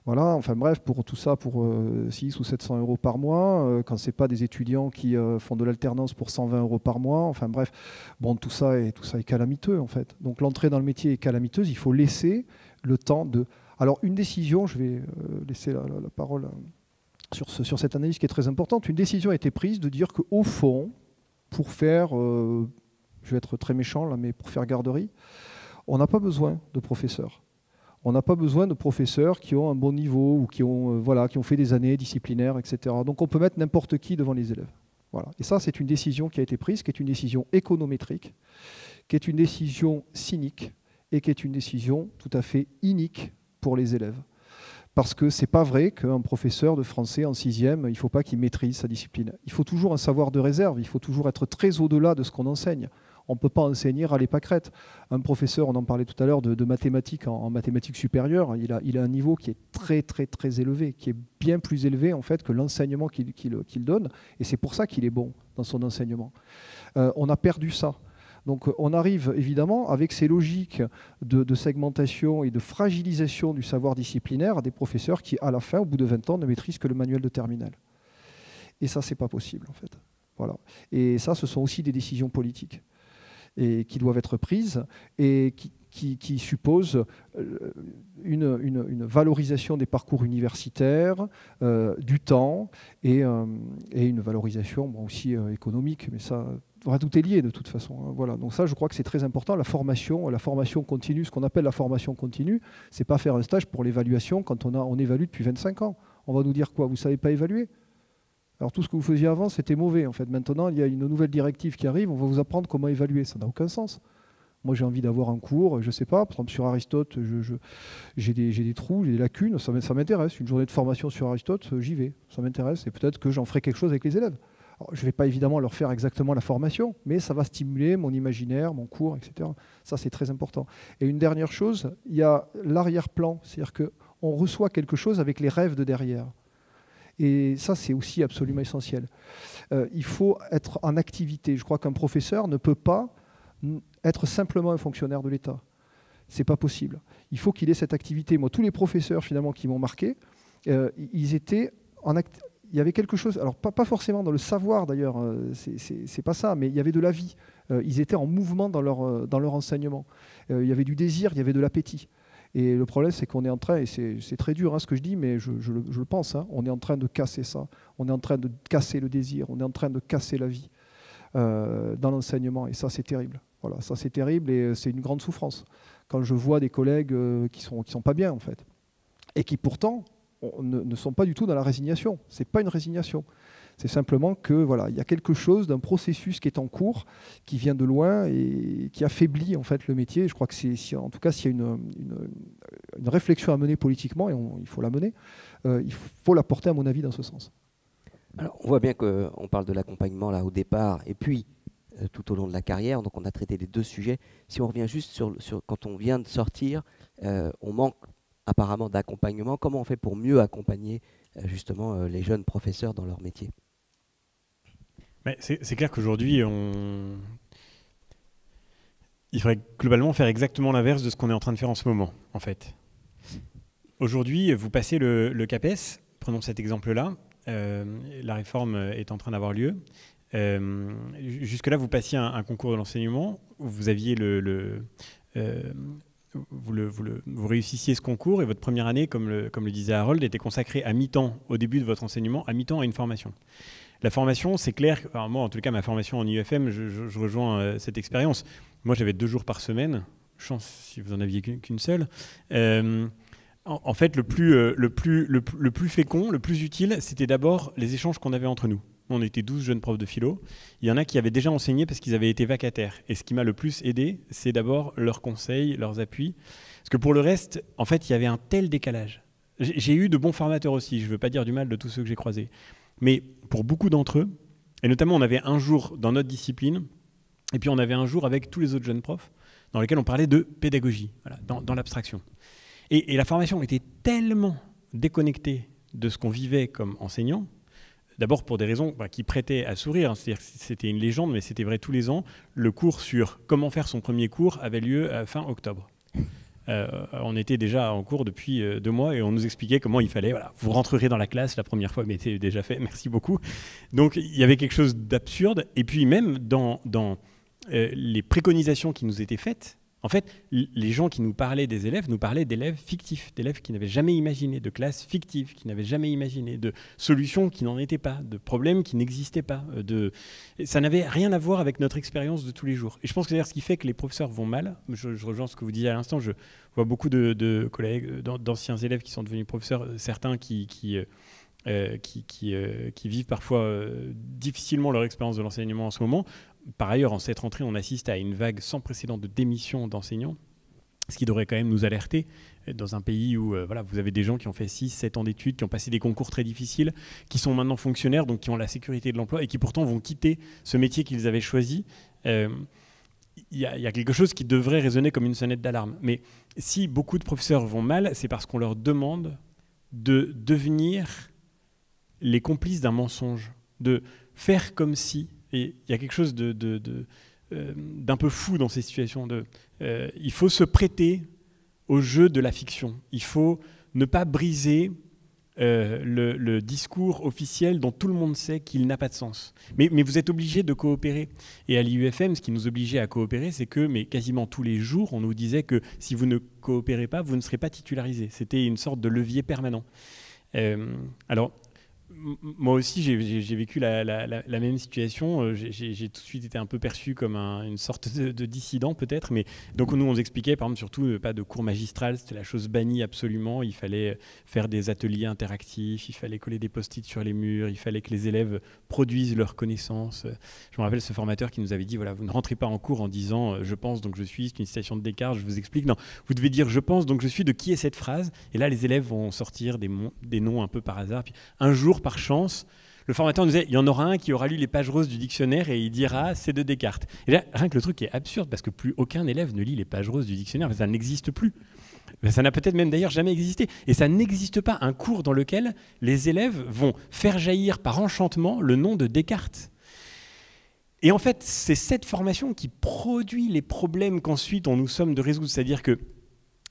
voilà, enfin bref, pour tout ça, pour 600 ou 700 euros par mois, quand ce n'est pas des étudiants qui font de l'alternance pour 120 euros par mois. Enfin bref, bon, tout ça est calamiteux en fait. Donc l'entrée dans le métier est calamiteuse. Il faut laisser le temps de... Alors, une décision, je vais laisser la parole sur cette analyse qui est très importante. Une décision a été prise de dire qu'au fond, pour faire, je vais être très méchant là, mais pour faire garderie, on n'a pas besoin de professeurs. On n'a pas besoin de professeurs qui ont un bon niveau ou qui ont fait des années disciplinaires, etc. Donc, on peut mettre n'importe qui devant les élèves. Voilà. Et ça, c'est une décision qui a été prise, qui est une décision économétrique, qui est une décision cynique et qui est une décision tout à fait inique pour les élèves. Parce que c'est pas vrai qu'un professeur de français en 6e, il ne faut pas qu'il maîtrise sa discipline. Il faut toujours un savoir de réserve, il faut toujours être très au-delà de ce qu'on enseigne. On ne peut pas enseigner à l'épâquerette. Un professeur, on en parlait tout à l'heure, de mathématiques en mathématiques supérieures, il a un niveau qui est très très très élevé, qui est bien plus élevé en fait que l'enseignement qu'il donne, et c'est pour ça qu'il est bon dans son enseignement. On a perdu ça. Donc on arrive évidemment avec ces logiques de segmentation et de fragilisation du savoir disciplinaire à des professeurs qui, à la fin, au bout de 20 ans, ne maîtrisent que le manuel de terminale. Et ça, c'est pas possible en fait. Voilà. Et ça, ce sont aussi des décisions politiques et qui doivent être prises et qui supposent une valorisation des parcours universitaires, du temps et une valorisation bon, aussi économique, mais ça... tout est lié de toute façon. Voilà. Donc ça, je crois que c'est très important. La formation continue, ce qu'on appelle la formation continue, c'est pas faire un stage pour l'évaluation quand on évalue depuis 25 ans. On va nous dire quoi? Vous savez pas évaluer? Alors tout ce que vous faisiez avant, c'était mauvais. En fait, maintenant, il y a une nouvelle directive qui arrive. On va vous apprendre comment évaluer. Ça n'a aucun sens. Moi, j'ai envie d'avoir un cours, je ne sais pas, par exemple sur Aristote, j'ai des trous, j'ai des lacunes, ça m'intéresse. Une journée de formation sur Aristote, j'y vais, ça m'intéresse. Et peut-être que j'en ferai quelque chose avec les élèves. Alors, je ne vais pas évidemment leur faire exactement la formation, mais ça va stimuler mon imaginaire, mon cours, etc. Ça, c'est très important. Et une dernière chose, il y a l'arrière-plan, c'est-à-dire qu'on reçoit quelque chose avec les rêves de derrière. Et ça, c'est aussi absolument essentiel. Il faut être en activité. Je crois qu'un professeur ne peut pas être simplement un fonctionnaire de l'État. C'est pas possible. Il faut qu'il ait cette activité. Moi, tous les professeurs finalement qui m'ont marqué, ils étaient il y avait quelque chose, alors pas forcément dans le savoir d'ailleurs, c'est pas ça, mais il y avait de la vie. Ils étaient en mouvement dans leur enseignement. Il y avait du désir, il y avait de l'appétit. Et le problème, c'est qu'on est en train, et c'est très dur hein, ce que je dis, mais je le pense, hein, on est en train de casser ça. On est en train de casser le désir, on est en train de casser la vie dans l'enseignement. Et ça, c'est terrible. Voilà, ça, c'est terrible et c'est une grande souffrance. Quand je vois des collègues qui sont pas bien, en fait, et qui pourtant ne sont pas du tout dans la résignation. C'est pas une résignation. C'est simplement que voilà, il y a quelque chose d'un processus qui est en cours, qui vient de loin et qui affaiblit en fait le métier. Je crois que en tout cas, s'il y a une réflexion à mener politiquement, et il faut la mener, il faut la porter à mon avis dans ce sens. Alors, on voit bien qu'on parle de l'accompagnement là au départ, et puis tout au long de la carrière. Donc, on a traité les deux sujets. Si on revient juste sur quand on vient de sortir, on manque apparemment d'accompagnement. Comment on fait pour mieux accompagner justement les jeunes professeurs dans leur métier? C'est clair qu'aujourd'hui, il faudrait globalement faire exactement l'inverse de ce qu'on est en train de faire en ce moment, en fait. Aujourd'hui, vous passez le CAPES, prenons cet exemple-là, la réforme est en train d'avoir lieu. Jusque-là, vous passiez un concours de l'enseignement, vous aviez vous réussissiez ce concours et votre première année, comme le disait Harold, était consacrée à mi-temps au début de votre enseignement, à mi-temps à une formation. La formation, c'est clair, enfin, moi en tout cas ma formation en IUFM, je rejoins cette expérience. Moi j'avais 2 jours par semaine, chance si vous en aviez qu'une seule. En fait le plus fécond, le plus utile, c'était d'abord les échanges qu'on avait entre nous. On était 12 jeunes profs de philo. Il y en a qui avaient déjà enseigné parce qu'ils avaient été vacataires. Et ce qui m'a le plus aidé, c'est d'abord leurs conseils, leurs appuis. Parce que pour le reste, en fait, il y avait un tel décalage. J'ai eu de bons formateurs aussi, je ne veux pas dire du mal de tous ceux que j'ai croisés. Mais pour beaucoup d'entre eux, et notamment on avait un jour dans notre discipline, et puis on avait un jour avec tous les autres jeunes profs, dans lesquels on parlait de pédagogie, voilà, dans l'abstraction. Et la formation était tellement déconnectée de ce qu'on vivait comme enseignant. D'abord pour des raisons qui prêtaient à sourire, c'est-à-dire que c'était une légende, mais c'était vrai tous les ans. Le cours sur comment faire son premier cours avait lieu à fin octobre. On était déjà en cours depuis 2 mois et on nous expliquait comment il fallait, voilà, vous rentrerez dans la classe la première fois, mais c'était déjà fait, merci beaucoup. Donc il y avait quelque chose d'absurde. Et puis même dans les préconisations qui nous étaient faites, en fait, les gens qui nous parlaient des élèves nous parlaient d'élèves fictifs, d'élèves qui n'avaient jamais imaginé, de classes fictives, qui n'avaient jamais imaginé, de solutions qui n'en étaient pas, de problèmes qui n'existaient pas. Ça n'avait rien à voir avec notre expérience de tous les jours. Et je pense que c'est ce qui fait que les professeurs vont mal. Je rejoins ce que vous disiez à l'instant. Je vois beaucoup de collègues, d'anciens élèves qui sont devenus professeurs, certains qui vivent parfois difficilement leur expérience de l'enseignement en ce moment. Par ailleurs, en cette rentrée, on assiste à une vague sans précédent de démissions d'enseignants, ce qui devrait quand même nous alerter dans un pays où vous avez des gens qui ont fait 6-7 ans d'études, qui ont passé des concours très difficiles, qui sont maintenant fonctionnaires, donc qui ont la sécurité de l'emploi et qui pourtant vont quitter ce métier qu'ils avaient choisi. Il y a quelque chose qui devrait résonner comme une sonnette d'alarme. Mais si beaucoup de professeurs vont mal, c'est parce qu'on leur demande de devenir les complices d'un mensonge, de faire comme si... Et il y a quelque chose d'un peu fou dans ces situations. Il faut se prêter au jeu de la fiction. Il faut ne pas briser le discours officiel dont tout le monde sait qu'il n'a pas de sens. Mais vous êtes obligés de coopérer. Et à l'IUFM, ce qui nous obligeait à coopérer, c'est que quasiment tous les jours, on nous disait que si vous ne coopérez pas, vous ne serez pas titularisé. C'était une sorte de levier permanent. Alors, moi aussi, j'ai vécu la même situation. J'ai tout de suite été un peu perçu comme une sorte de dissident, peut-être. Mais donc, nous, on nous expliquait, par exemple, surtout pas de cours magistral. C'était la chose bannie absolument. Il fallait faire des ateliers interactifs. Il fallait coller des post-it sur les murs. Il fallait que les élèves produisent leurs connaissances. Je me rappelle ce formateur qui nous avait dit, voilà, vous ne rentrez pas en cours en disant « je pense, donc je suis ». C'est une citation de Descartes, je vous explique. Non, vous devez dire « je pense, donc je suis ». De qui est cette phrase? Et là, les élèves vont sortir des noms un peu par hasard. Puis, un jour, par chance, le formateur nous disait il y en aura un qui aura lu les pages roses du dictionnaire et il dira c'est de Descartes. Et là, rien que le truc est absurde parce que plus aucun élève ne lit les pages roses du dictionnaire, ça n'existe plus. Ça n'a peut-être même d'ailleurs jamais existé. Et ça n'existe pas un cours dans lequel les élèves vont faire jaillir par enchantement le nom de Descartes. Et en fait, c'est cette formation qui produit les problèmes qu'ensuite on nous somme de résoudre. C'est-à-dire que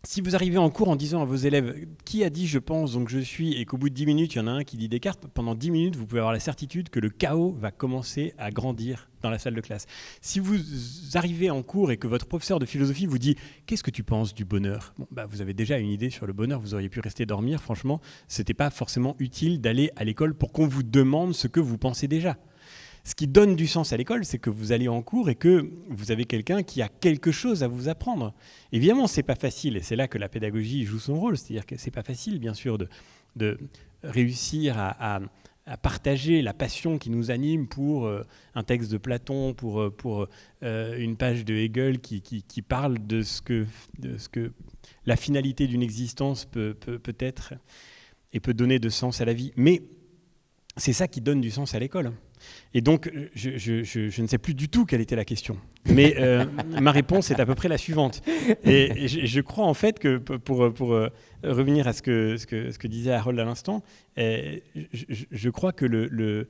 si vous arrivez en cours en disant à vos élèves « qui a dit je pense, donc je suis » et qu'au bout de 10 minutes, il y en a un qui dit Descartes, pendant 10 minutes, vous pouvez avoir la certitude que le chaos va commencer à grandir dans la salle de classe. Si vous arrivez en cours et que votre professeur de philosophie vous dit « qu'est-ce que tu penses du bonheur ?» Vous avez déjà une idée sur le bonheur, vous auriez pu rester dormir. Franchement, ce n'était pas forcément utile d'aller à l'école pour qu'on vous demande ce que vous pensez déjà. Ce qui donne du sens à l'école, c'est que vous allez en cours et que vous avez quelqu'un qui a quelque chose à vous apprendre. Évidemment, ce n'est pas facile, et c'est là que la pédagogie joue son rôle. C'est-à-dire que ce n'est pas facile, bien sûr, de réussir à partager la passion qui nous anime pour un texte de Platon, pour une page de Hegel qui parle de ce que la finalité d'une existence peut être et peut donner de sens à la vie. Mais c'est ça qui donne du sens à l'école. Et donc, je ne sais plus du tout quelle était la question. Mais ma réponse est à peu près la suivante. Et je crois en fait que, pour revenir à ce que disait Harold à l'instant, je crois que le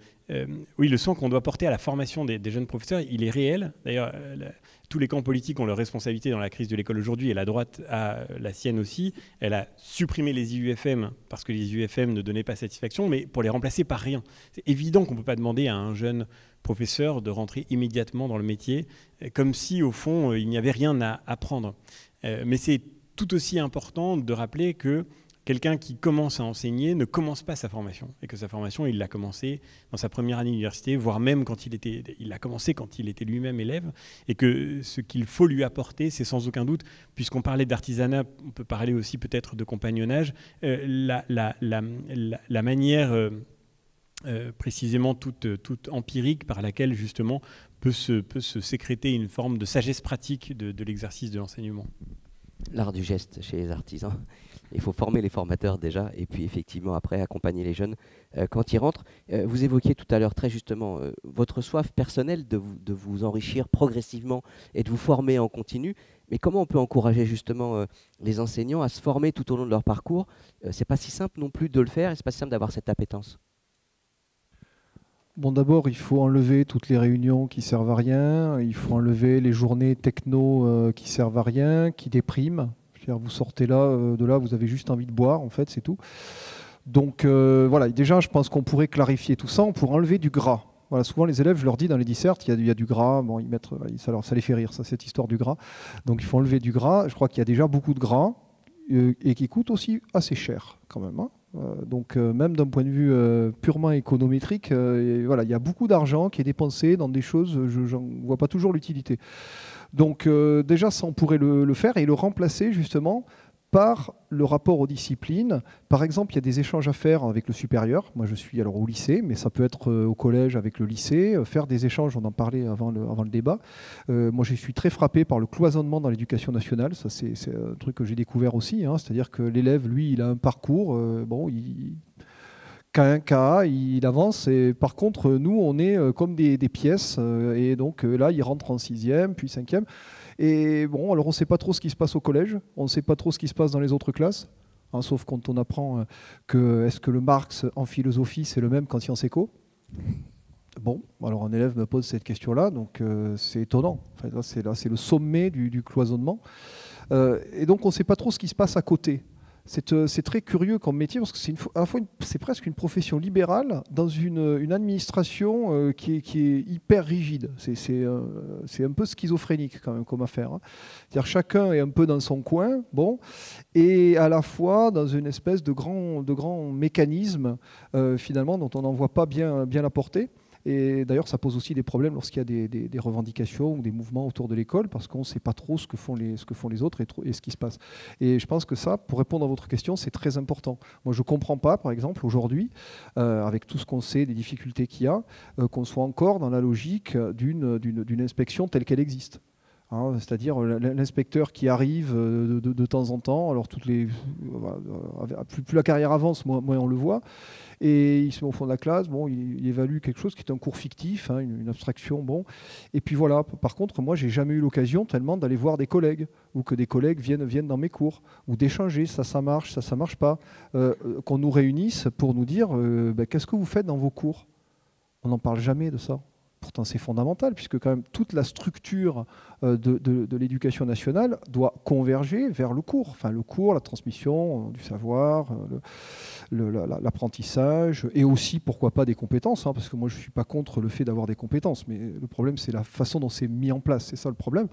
soin qu'on doit porter à la formation des jeunes professeurs, il est réel. D'ailleurs, tous les camps politiques ont leur responsabilité dans la crise de l'école aujourd'hui, et la droite a la sienne aussi. Elle a supprimé les IUFM parce que les IUFM ne donnaient pas satisfaction, mais pour les remplacer par rien. C'est évident qu'on ne peut pas demander à un jeune professeur de rentrer immédiatement dans le métier, comme si, au fond, il n'y avait rien à apprendre. Mais c'est tout aussi important de rappeler que quelqu'un qui commence à enseigner ne commence pas sa formation, et que sa formation, il l'a commencée dans sa première année d'université, voire même il l'a commencé quand il était lui-même élève, et que ce qu'il faut lui apporter, c'est sans aucun doute, puisqu'on parlait d'artisanat, on peut parler aussi peut-être de compagnonnage, la manière précisément toute empirique par laquelle justement peut se sécréter une forme de sagesse pratique de l'exercice de l'enseignement. L'art du geste chez les artisans. Il faut former les formateurs déjà, et puis effectivement après accompagner les jeunes quand ils rentrent. Vous évoquiez tout à l'heure très justement votre soif personnelle de vous enrichir progressivement et de vous former en continu. Mais comment on peut encourager justement les enseignants à se former tout au long de leur parcours? C'est pas si simple non plus de le faire, et c'est pas si simple d'avoir cette appétence. Bon, d'abord, il faut enlever toutes les réunions qui servent à rien. Il faut enlever les journées techno qui servent à rien, qui dépriment. C'est-à-dire, vous sortez là, de là, vous avez juste envie de boire, en fait, c'est tout. Donc voilà, déjà, je pense qu'on pourrait clarifier tout ça. On pourrait enlever du gras. Voilà, souvent, les élèves, je leur dis dans les dissertes, il y a du gras. Bon, ça les fait rire, ça, cette histoire du gras. Donc, il faut enlever du gras. Je crois qu'il y a déjà beaucoup de gras et qui coûte aussi assez cher, quand même, hein. Donc même d'un point de vue purement économétrique, voilà, il y a beaucoup d'argent qui est dépensé dans des choses, je n'en vois pas toujours l'utilité. Donc déjà ça on pourrait le faire et le remplacer justement par le rapport aux disciplines. Par exemple, il y a des échanges à faire avec le supérieur. Moi, je suis alors au lycée, mais ça peut être au collège avec le lycée. Faire des échanges, on en parlait avant le débat. Moi, je suis très frappé par le cloisonnement dans l'éducation nationale. Ça, c'est un truc que j'ai découvert aussi, hein. C'est-à-dire que l'élève, lui, il a un parcours. K1, K1, il avance. Et par contre, nous, on est comme des pièces. Et donc là, il rentre en 6e, puis 5e. Et bon, alors on ne sait pas trop ce qui se passe au collège, on ne sait pas trop ce qui se passe dans les autres classes, hein, sauf quand on apprend que est-ce que le Marx en philosophie c'est le même qu'en sciences éco. Bon, alors un élève me pose cette question-là, donc c'est étonnant. Enfin, là, c'est le sommet du cloisonnement. Et donc on ne sait pas trop ce qui se passe à côté. C'est très curieux comme métier parce que c'est presque une profession libérale dans une administration qui est hyper rigide. C'est un peu schizophrénique quand même comme affaire, hein. C'est-à-dire chacun est un peu dans son coin, bon, et à la fois dans une espèce de grand mécanisme finalement dont on n'en voit pas bien la portée. Et d'ailleurs, ça pose aussi des problèmes lorsqu'il y a des revendications ou des mouvements autour de l'école, parce qu'on ne sait pas trop ce que font les autres et ce qui se passe. Et je pense que ça, pour répondre à votre question, c'est très important. Moi, je ne comprends pas, par exemple, aujourd'hui, avec tout ce qu'on sait, des difficultés qu'il y a, qu'on soit encore dans la logique d'une inspection telle qu'elle existe. Hein, c'est-à-dire l'inspecteur qui arrive de temps en temps, alors plus la carrière avance, moins on le voit, et il se met au fond de la classe, bon, il évalue quelque chose qui est un cours fictif, hein, une abstraction, bon, et puis voilà. Par contre, moi, j'ai jamais eu l'occasion tellement d'aller voir des collègues, ou que des collègues viennent dans mes cours, ou d'échanger, ça marche, ça marche pas, qu'on nous réunisse pour nous dire, qu'est-ce que vous faites dans vos cours? On n'en parle jamais de ça. Pourtant, c'est fondamental, puisque quand même toute la structure de l'éducation nationale doit converger vers le cours. Enfin, le cours, la transmission du savoir, l'apprentissage, et aussi, pourquoi pas, des compétences, hein, parce que moi, je ne suis pas contre le fait d'avoir des compétences, mais le problème, c'est la façon dont c'est mis en place. C'est ça le problème.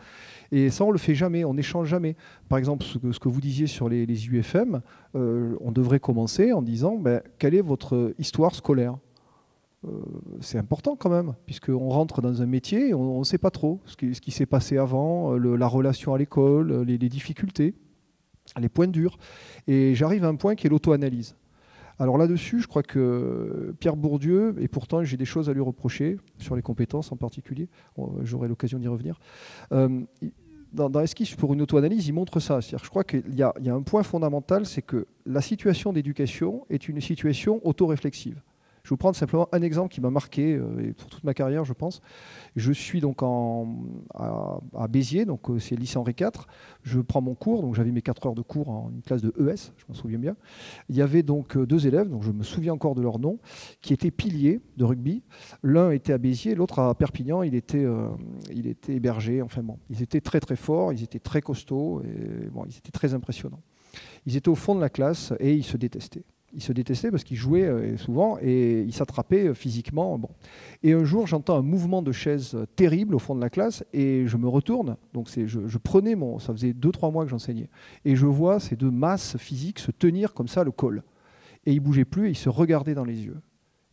Et ça, on ne le fait jamais, on n'échange jamais. Par exemple, ce que vous disiez sur les UFM, on devrait commencer en disant, quelle est votre histoire scolaire ? C'est important quand même, puisqu'on rentre dans un métier et on ne sait pas trop ce qui s'est passé avant, la relation à l'école, les difficultés, les points durs. Et j'arrive à un point qui est l'auto-analyse. Alors là-dessus, je crois que Pierre Bourdieu, et pourtant j'ai des choses à lui reprocher, sur les compétences en particulier, j'aurai l'occasion d'y revenir, dans Esquisse pour une auto-analyse, il montre ça. C'est-à-dire, je crois qu'il y a un point fondamental, c'est que la situation d'éducation est une situation auto-réflexive. Je vais vous prendre simplement un exemple qui m'a marqué et pour toute ma carrière, je pense. Je suis donc à Béziers, donc c'est le lycée Henri IV. Je prends mon cours, donc j'avais mes 4 heures de cours en une classe de ES, je m'en souviens bien. Il y avait donc 2 élèves, donc je me souviens encore de leur nom, qui étaient piliers de rugby. L'un était à Béziers, l'autre à Perpignan. Il était hébergé. Enfin bon, ils étaient très très forts, ils étaient très costauds, et bon, ils étaient très impressionnants. Ils étaient au fond de la classe et ils se détestaient. Ils se détestaient parce qu'ils jouaient souvent et ils s'attrapaient physiquement. Bon. Et un jour, j'entends un mouvement de chaise terrible au fond de la classe et je me retourne. Donc je prenais ça faisait 2-3 mois que j'enseignais. Et je vois ces 2 masses physiques se tenir comme ça le col. Et ils ne bougeaient plus et ils se regardaient dans les yeux.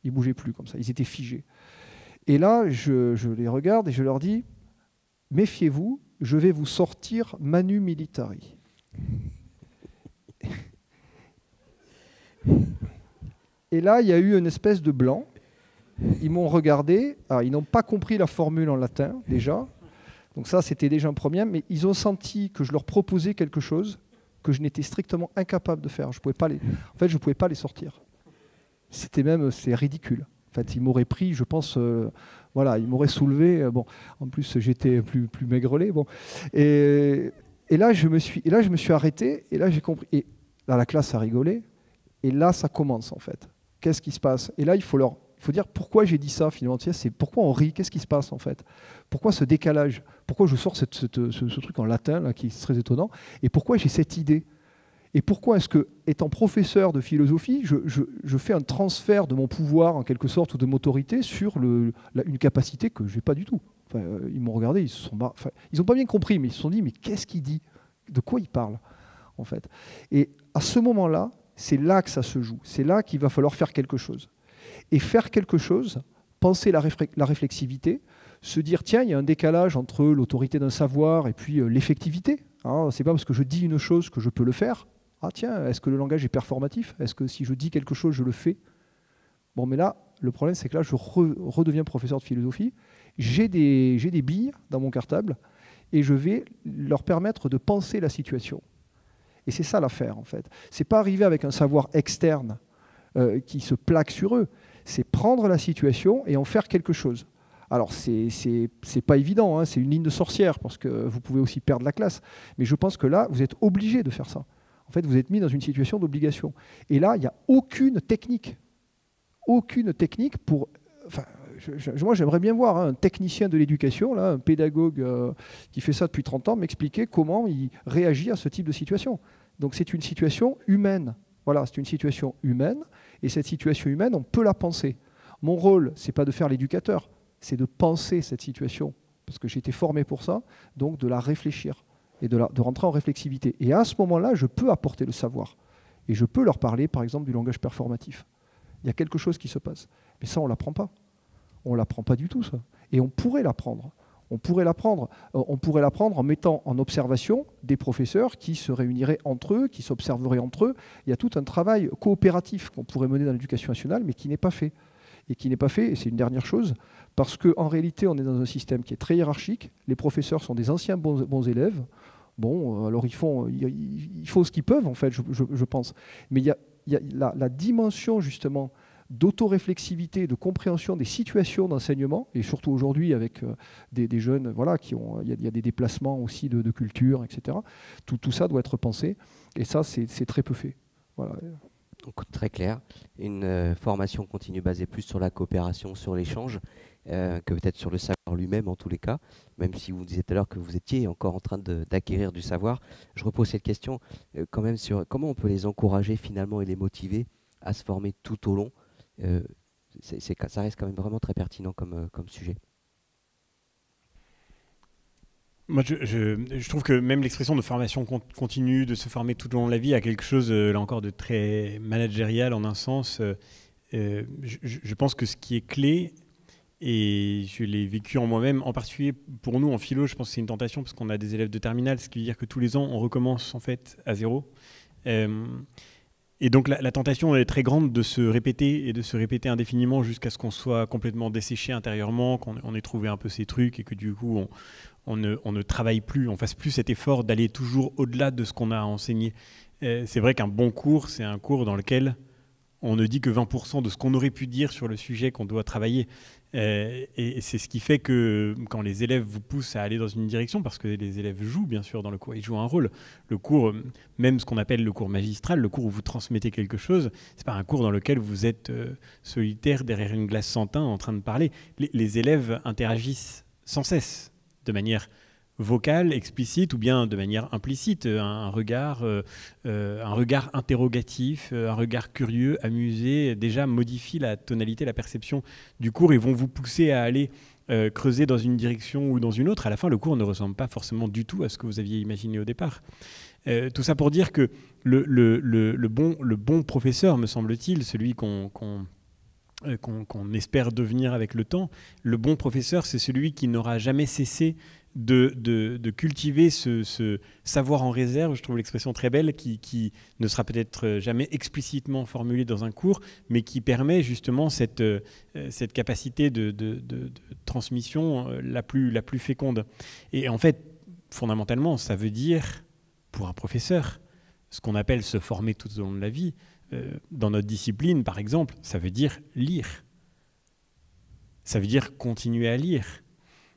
Ils ne bougeaient plus comme ça, ils étaient figés. Et là, je les regarde et je leur dis, méfiez-vous, je vais vous sortir Manu Militari. Et là, il y a eu une espèce de blanc. Ils m'ont regardé. Alors, ils n'ont pas compris la formule en latin, déjà. Donc ça, c'était déjà un problème. Mais ils ont senti que je leur proposais quelque chose que je n'étais strictement incapable de faire. Je pouvais pas en fait, je ne pouvais pas les sortir. C'est ridicule. En fait, il m'aurait pris, je pense, voilà, il m'aurait soulevé. Bon, en plus, j'étais plus maigrelet. Bon, et là, je me suis arrêté. Et là, j'ai compris. Et là, la classe a rigolé. Et là, ça commence en fait. Qu'est-ce qui se passe? Et là, il faut dire pourquoi j'ai dit ça finalement. C'est pourquoi on rit. Qu'est-ce qui se passe en fait? Pourquoi ce décalage? Pourquoi je sors ce truc en latin là, qui est très étonnant? Et pourquoi j'ai cette idée? Et pourquoi est-ce que, étant professeur de philosophie, je fais un transfert de mon pouvoir, en quelque sorte, ou de mon autorité sur une capacité que je n'ai pas du tout? Enfin, ils m'ont regardé, ils n'ont pas bien compris, mais ils se sont dit, mais qu'est-ce qu'il dit? De quoi il parle, en fait? Et à ce moment-là, c'est là que ça se joue. C'est là qu'il va falloir faire quelque chose. Et faire quelque chose, penser la réflexivité, se dire, tiens, il y a un décalage entre l'autorité d'un savoir et puis l'effectivité. Hein, c'est pas parce que je dis une chose que je peux le faire. Ah tiens, est-ce que le langage est performatif? Est-ce que si je dis quelque chose, je le fais? Bon, mais là, le problème, c'est que là, je redeviens professeur de philosophie. J'ai des billes dans mon cartable et je vais leur permettre de penser la situation. Et c'est ça l'affaire, en fait. C'est pas arriver avec un savoir externe qui se plaque sur eux. C'est prendre la situation et en faire quelque chose. Alors, c'est pas évident, hein, c'est une ligne de sorcière, parce que vous pouvez aussi perdre la classe. Mais je pense que là, vous êtes obligé de faire ça. En fait, vous êtes mis dans une situation d'obligation. Et là, il n'y a aucune technique. Aucune technique pour... Enfin, moi, j'aimerais bien voir un technicien de l'éducation, là, un pédagogue qui fait ça depuis 30 ans, m'expliquer comment il réagit à ce type de situation. Donc, c'est une situation humaine. Voilà, c'est une situation humaine. Et cette situation humaine, on peut la penser. Mon rôle, ce n'est pas de faire l'éducateur, c'est de penser cette situation. Parce que j'ai été formé pour ça, donc de la réfléchir. Et de rentrer en réflexivité. Et à ce moment-là, je peux apporter le savoir. Et je peux leur parler, par exemple, du langage performatif. Il y a quelque chose qui se passe. Mais ça, on ne l'apprend pas. On ne l'apprend pas du tout, ça. Et on pourrait l'apprendre. On pourrait l'apprendre en mettant en observation des professeurs qui se réuniraient entre eux, qui s'observeraient entre eux. Il y a tout un travail coopératif qu'on pourrait mener dans l'éducation nationale, mais qui n'est pas fait. Et qui n'est pas fait, et c'est une dernière chose, parce qu'en réalité, on est dans un système qui est très hiérarchique. Les professeurs sont des anciens bons élèves. Bon, alors ils font ce qu'ils peuvent, en fait, je pense. Mais il y a la dimension, justement, d'autoréflexivité, de compréhension des situations d'enseignement, et surtout aujourd'hui avec des jeunes, voilà, il y a des déplacements aussi de culture, etc. Tout ça doit être pensé, et ça, c'est très peu fait. Voilà. Donc, très clair. Une formation continue basée plus sur la coopération, sur l'échange, que peut-être sur le savoir lui-même en tous les cas, même si vous disiez tout à l'heure que vous étiez encore en train d'acquérir du savoir. Je repose cette question quand même sur comment on peut les encourager finalement et les motiver à se former tout au long. Ça reste quand même vraiment très pertinent comme sujet. Moi, je trouve que même l'expression de formation continue, de se former tout au long de la vie, a quelque chose, là encore, de très managérial en un sens. Je pense que ce qui est clé, et je l'ai vécu en moi-même, en particulier pour nous en philo, je pense que c'est une tentation parce qu'on a des élèves de terminale, ce qui veut dire que tous les ans, on recommence en fait à zéro. Et donc la tentation est très grande de se répéter et de se répéter indéfiniment jusqu'à ce qu'on soit complètement desséché intérieurement, qu'on ait trouvé un peu ces trucs et que du coup on ne travaille plus, on fasse plus cet effort d'aller toujours au-delà de ce qu'on a enseigné. C'est vrai qu'un bon cours, c'est un cours dans lequel on ne dit que 20% de ce qu'on aurait pu dire sur le sujet qu'on doit travailler. Et c'est ce qui fait que quand les élèves vous poussent à aller dans une direction, parce que les élèves jouent bien sûr dans le cours, ils jouent un rôle. Le cours, même ce qu'on appelle le cours magistral, le cours où vous transmettez quelque chose, c'est pas un cours dans lequel vous êtes solitaire derrière une glace sans teint en train de parler. Les élèves interagissent sans cesse, de manière vocale, explicite ou bien de manière implicite, un regard interrogatif, un regard curieux, amusé, déjà modifie la tonalité, la perception du cours et vont vous pousser à aller creuser dans une direction ou dans une autre. À la fin, le cours ne ressemble pas forcément du tout à ce que vous aviez imaginé au départ. Tout ça pour dire que le bon professeur, me semble-t-il, celui qu'on espère devenir avec le temps, le bon professeur, c'est celui qui n'aura jamais cessé de cultiver ce savoir en réserve, je trouve l'expression très belle, qui ne sera peut-être jamais explicitement formulée dans un cours, mais qui permet justement cette capacité de transmission la plus féconde. Et en fait, fondamentalement, ça veut dire, pour un professeur, ce qu'on appelle se former tout au long de la vie, dans notre discipline, par exemple, ça veut dire lire. Ça veut dire continuer à lire.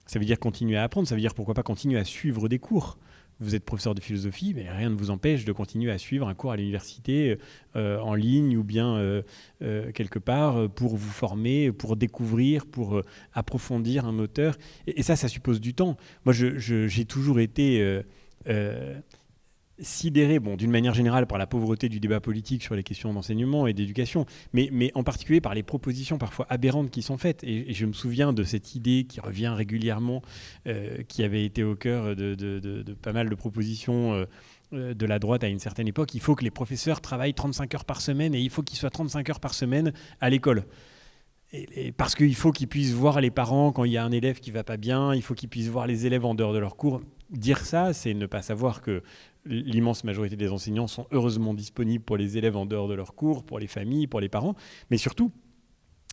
Ça veut dire continuer à apprendre. Ça veut dire pourquoi pas continuer à suivre des cours. Vous êtes professeur de philosophie, mais rien ne vous empêche de continuer à suivre un cours à l'université en ligne ou bien quelque part pour vous former, pour découvrir, pour approfondir un auteur. Et ça suppose du temps. Moi, j'ai toujours été sidéré, d'une manière générale, par la pauvreté du débat politique sur les questions d'enseignement et d'éducation, mais en particulier par les propositions parfois aberrantes qui sont faites. Et je me souviens de cette idée qui revient régulièrement, qui avait été au cœur de pas mal de propositions de la droite à une certaine époque. Il faut que les professeurs travaillent 35 heures par semaine et il faut qu'ils soient 35 heures par semaine à l'école. Parce qu'il faut qu'ils puissent voir les parents quand il y a un élève qui ne va pas bien, il faut qu'ils puissent voir les élèves en dehors de leurs cours. Dire ça, c'est ne pas savoir que l'immense majorité des enseignants sont heureusement disponibles pour les élèves en dehors de leurs cours, pour les familles, pour les parents. Mais surtout,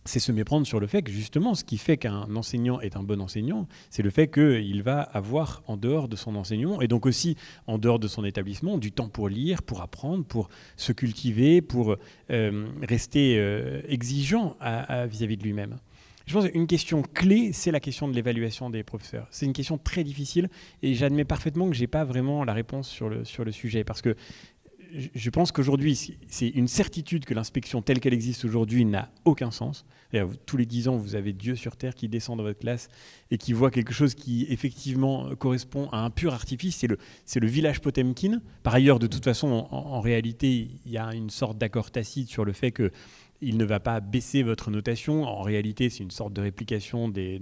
c'est se méprendre sur le fait que justement, ce qui fait qu'un enseignant est un bon enseignant, c'est le fait qu'il va avoir en dehors de son enseignement, et donc aussi en dehors de son établissement, du temps pour lire, pour apprendre, pour se cultiver, pour rester exigeant vis-à-vis de lui-même. Je pense qu'une question clé, c'est la question de l'évaluation des professeurs. C'est une question très difficile et j'admets parfaitement que je n'ai pas vraiment la réponse sur le sujet parce que je pense qu'aujourd'hui, c'est une certitude que l'inspection telle qu'elle existe aujourd'hui n'a aucun sens. Tous les 10 ans, vous avez Dieu sur Terre qui descend dans votre classe et qui voit quelque chose qui effectivement correspond à un pur artifice. C'est le village Potemkin. Par ailleurs, de toute façon, en réalité, il y a une sorte d'accord tacite sur le fait qu'il ne va pas baisser votre notation. En réalité, c'est une sorte de réplication des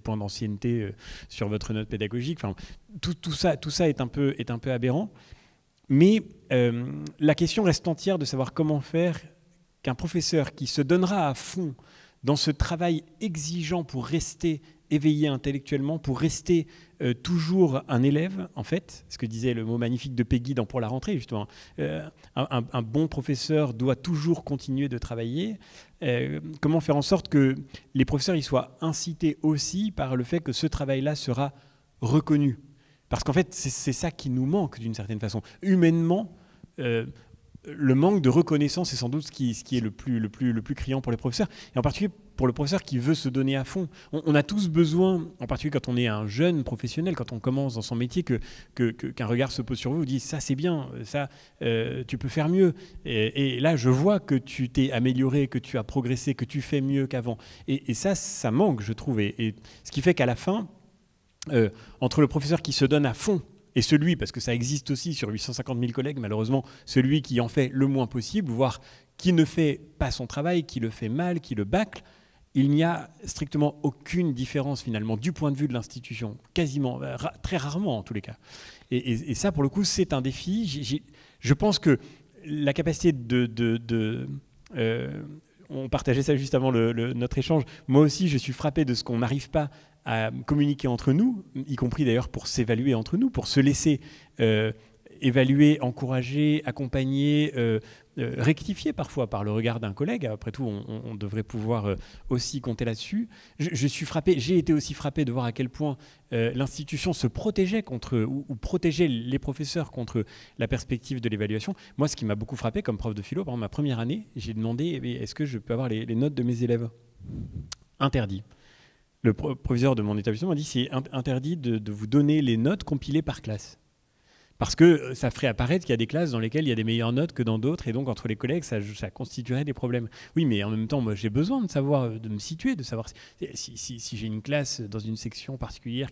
points d'ancienneté sur votre note pédagogique. Enfin, tout ça est un peu aberrant. Mais la question reste entière de savoir comment faire qu'un professeur qui se donnera à fond dans ce travail exigeant pour rester éveillé intellectuellement, pour rester toujours un élève, en fait, ce que disait le mot magnifique de Peggy dans Pour la rentrée, justement. Un bon professeur doit toujours continuer de travailler. Comment faire en sorte que les professeurs y soient incités aussi par le fait que ce travail-là sera reconnu ? Parce qu'en fait, c'est ça qui nous manque d'une certaine façon. Humainement, le manque de reconnaissance est sans doute ce qui est le plus criant pour les professeurs, et en particulier pour le professeur qui veut se donner à fond. On a tous besoin, en particulier quand on est un jeune professionnel, quand on commence dans son métier, qu'un regard se pose sur vous, vous dit « ça c'est bien, ça tu peux faire mieux ». Et là, je vois que tu t'es amélioré, que tu as progressé, que tu fais mieux qu'avant. Et ça manque, je trouve. Et ce qui fait qu'à la fin, entre le professeur qui se donne à fond et celui, parce que ça existe aussi sur 850 000 collègues, malheureusement, celui qui en fait le moins possible, voire qui ne fait pas son travail, qui le fait mal, qui le bâcle, il n'y a strictement aucune différence finalement du point de vue de l'institution, quasiment, très rarement en tous les cas. Et ça, pour le coup, c'est un défi. Je pense que la capacité on partageait ça juste avant notre échange. Moi aussi, je suis frappé de ce qu'on n'arrive pas à communiquer entre nous, y compris d'ailleurs pour s'évaluer entre nous, pour se laisser évaluer, encourager, accompagner, rectifier parfois par le regard d'un collègue. Après tout, on devrait pouvoir aussi compter là-dessus. Je suis frappé, j'ai été aussi frappé de voir à quel point l'institution se protégeait contre, ou protégeait les professeurs contre la perspective de l'évaluation. Moi, ce qui m'a beaucoup frappé comme prof de philo, pendant ma première année, j'ai demandé est-ce que je peux avoir les notes de mes élèves ? Interdit. Le proviseur de mon établissement m'a dit c'est interdit de vous donner les notes compilées par classe. Parce que ça ferait apparaître qu'il y a des classes dans lesquelles il y a des meilleures notes que dans d'autres, et donc entre les collègues, ça constituerait des problèmes. Oui, mais en même temps, moi, j'ai besoin de savoir, de me situer, de savoir si j'ai une classe dans une section particulière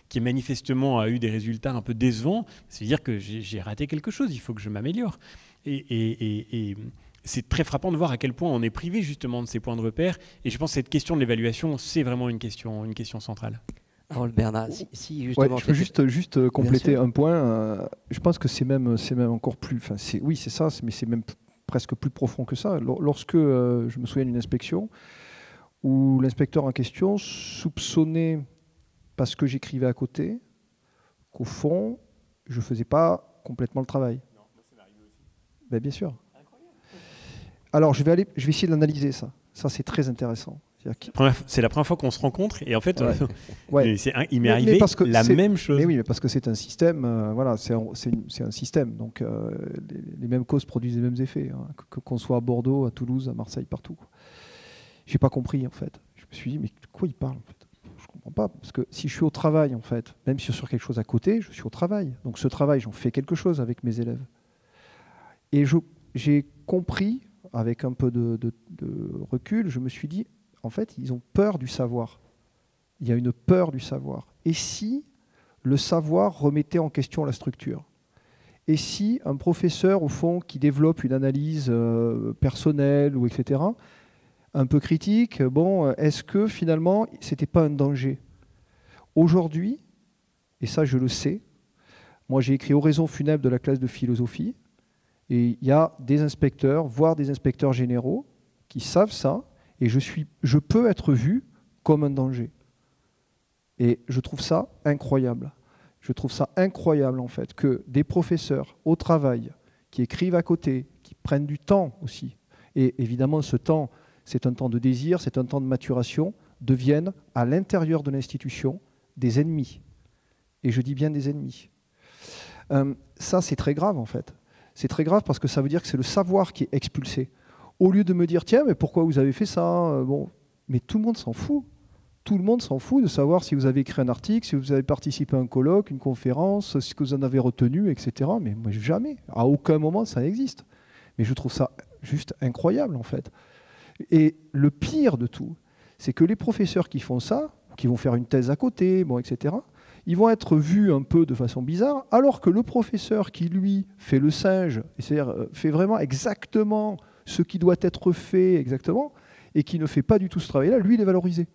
qui manifestement a eu des résultats un peu décevants, ça veut dire que j'ai raté quelque chose, il faut que je m'améliore. Et c'est très frappant de voir à quel point on est privé justement de ces points de repère, et je pense que cette question de l'évaluation, c'est vraiment une question centrale. Alors, Bernard, si justement... Ouais, je peux juste compléter un point. Je pense que c'est même encore plus... Oui, c'est ça, mais c'est même presque plus profond que ça. Lorsque je me souviens d'une inspection où l'inspecteur en question soupçonnait, parce que j'écrivais à côté, qu'au fond, je ne faisais pas complètement le travail. Non, moi ça m'est arrivé aussi. Ben, bien sûr. Incroyable. Alors, je vais essayer de l'analyser, ça. Ça, c'est très intéressant. C'est la première fois qu'on se rencontre et en fait, il m'est mais arrivé parce que la même chose. Mais oui, mais parce que c'est un système, voilà, c'est un système. Donc les mêmes causes produisent les mêmes effets, hein, qu'on soit à Bordeaux, à Toulouse, à Marseille, partout. J'ai pas compris en fait. Je me suis dit, mais de quoi il parle en fait? Je comprends pas. Parce que si je suis au travail en fait, même si je suis sur quelque chose à côté, je suis au travail. Donc ce travail, j'en fais quelque chose avec mes élèves. Et j'ai compris, avec un peu de recul, je me suis dit, en fait, ils ont peur du savoir. Il y a une peur du savoir. Et si le savoir remettait en question la structure? Et si un professeur, au fond, qui développe une analyse personnelle, ou etc., un peu critique, bon, est-ce que finalement, c'était pas un danger? Aujourd'hui, et ça je le sais, moi j'ai écrit Oraison funèbre de la classe de philosophie, et il y a des inspecteurs, voire des inspecteurs généraux, qui savent ça, et je peux être vu comme un danger. Et je trouve ça incroyable. Je trouve ça incroyable, en fait, que des professeurs au travail, qui écrivent à côté, qui prennent du temps aussi, et évidemment ce temps, c'est un temps de désir, c'est un temps de maturation, deviennent, à l'intérieur de l'institution, des ennemis. Et je dis bien des ennemis. Ça, c'est très grave, en fait. C'est très grave parce que ça veut dire que c'est le savoir qui est expulsé. Au lieu de me dire, tiens, mais pourquoi vous avez fait ça? Bon, mais tout le monde s'en fout. Tout le monde s'en fout de savoir si vous avez écrit un article, si vous avez participé à un colloque, une conférence, ce que vous en avez retenu, etc. Mais moi, jamais. À aucun moment, ça n'existe. Mais je trouve ça juste incroyable, en fait. Et le pire de tout, c'est que les professeurs qui font ça, qui vont faire une thèse à côté, bon, etc., ils vont être vus un peu de façon bizarre, alors que le professeur qui, lui, fait le singe, c'est-à-dire fait vraiment exactement ce qui doit être fait exactement, et qui ne fait pas du tout ce travail-là, lui, il est valorisé.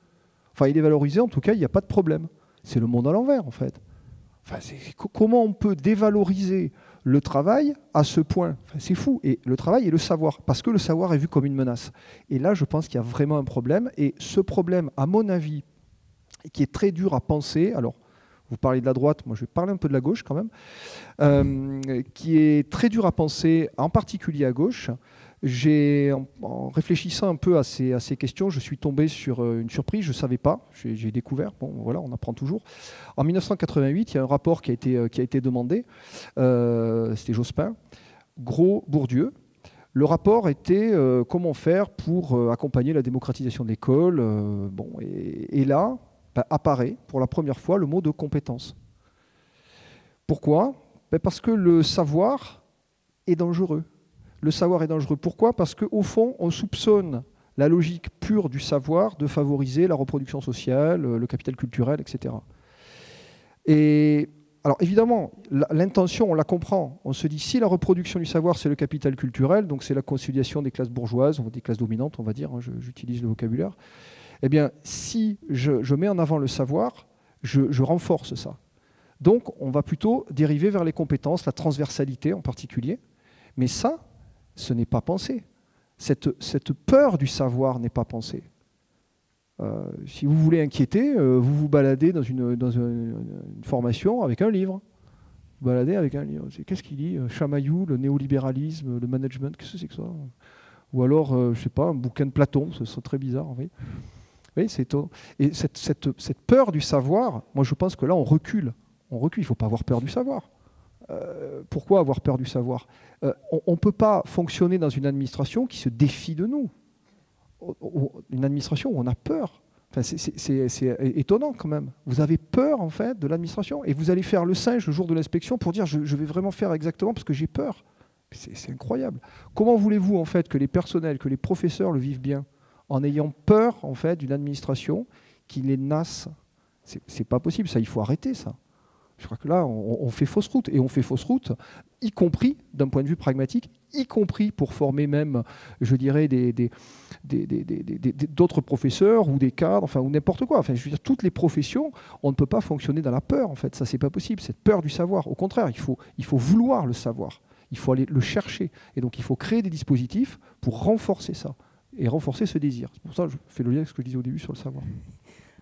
Enfin, il est valorisé, en tout cas, il n'y a pas de problème. C'est le monde à l'envers, en fait. Enfin, comment on peut dévaloriser le travail à ce point? Enfin, c'est fou. Et le travail et le savoir, parce que le savoir est vu comme une menace. Et là, je pense qu'il y a vraiment un problème. Et ce problème, à mon avis, qui est très dur à penser, alors, vous parlez de la droite, moi je vais parler un peu de la gauche quand même, qui est très dur à penser, en particulier à gauche. En réfléchissant un peu à ces questions, je suis tombé sur une surprise, je ne savais pas, j'ai découvert, bon voilà, on apprend toujours. En 1988, il y a un rapport qui a été demandé, c'était Jospin, Gros, Bourdieu. Le rapport était comment faire pour accompagner la démocratisation de l'école. Et là, apparaît pour la première fois le mot de compétence. Pourquoi? Parce que le savoir est dangereux. Le savoir est dangereux. Pourquoi? Parce qu'au fond, on soupçonne la logique pure du savoir de favoriser la reproduction sociale, le capital culturel, etc. Et alors évidemment, l'intention, on la comprend. On se dit, si la reproduction du savoir, c'est le capital culturel, donc c'est la conciliation des classes bourgeoises, des classes dominantes, on va dire, hein, j'utilise le vocabulaire, eh bien, si je mets en avant le savoir, je renforce ça. Donc, on va plutôt dériver vers les compétences, la transversalité en particulier. Mais ça, ce n'est pas pensé. Cette peur du savoir n'est pas pensée. Si vous voulez inquiéter, vous vous baladez dans une formation avec un livre. Vous baladez avec un livre. Qu'est-ce qu'il dit? Chamaillou, le néolibéralisme, le management, qu'est-ce que c'est que ça? Ou alors, je ne sais pas, un bouquin de Platon, ce serait très bizarre. Oui, c'est étonnant. Et cette peur du savoir, moi je pense que là on recule. Il ne faut pas avoir peur du savoir. Pourquoi avoir peur du savoir? On ne peut pas fonctionner dans une administration qui se défie de nous. Une administration où on a peur. Enfin, c'est étonnant quand même. Vous avez peur en fait de l'administration et vous allez faire le singe le jour de l'inspection pour dire je vais vraiment faire exactement parce que j'ai peur. C'est incroyable. Comment voulez-vous en fait que les personnels, que les professeurs le vivent bien en ayant peur en fait d'une administration qui les nasse? C'est pas possible, ça, il faut arrêter ça. Je crois que là, on fait fausse route. Et on fait fausse route, y compris d'un point de vue pragmatique, y compris pour former même, je dirais, d'autres professeurs ou des cadres, enfin, ou n'importe quoi. Enfin, je veux dire, toutes les professions, on ne peut pas fonctionner dans la peur, en fait. Ça, c'est pas possible, cette peur du savoir. Au contraire, il faut vouloir le savoir. Il faut aller le chercher. Et donc, il faut créer des dispositifs pour renforcer ça et renforcer ce désir. C'est pour ça que je fais le lien avec ce que je disais au début sur le savoir.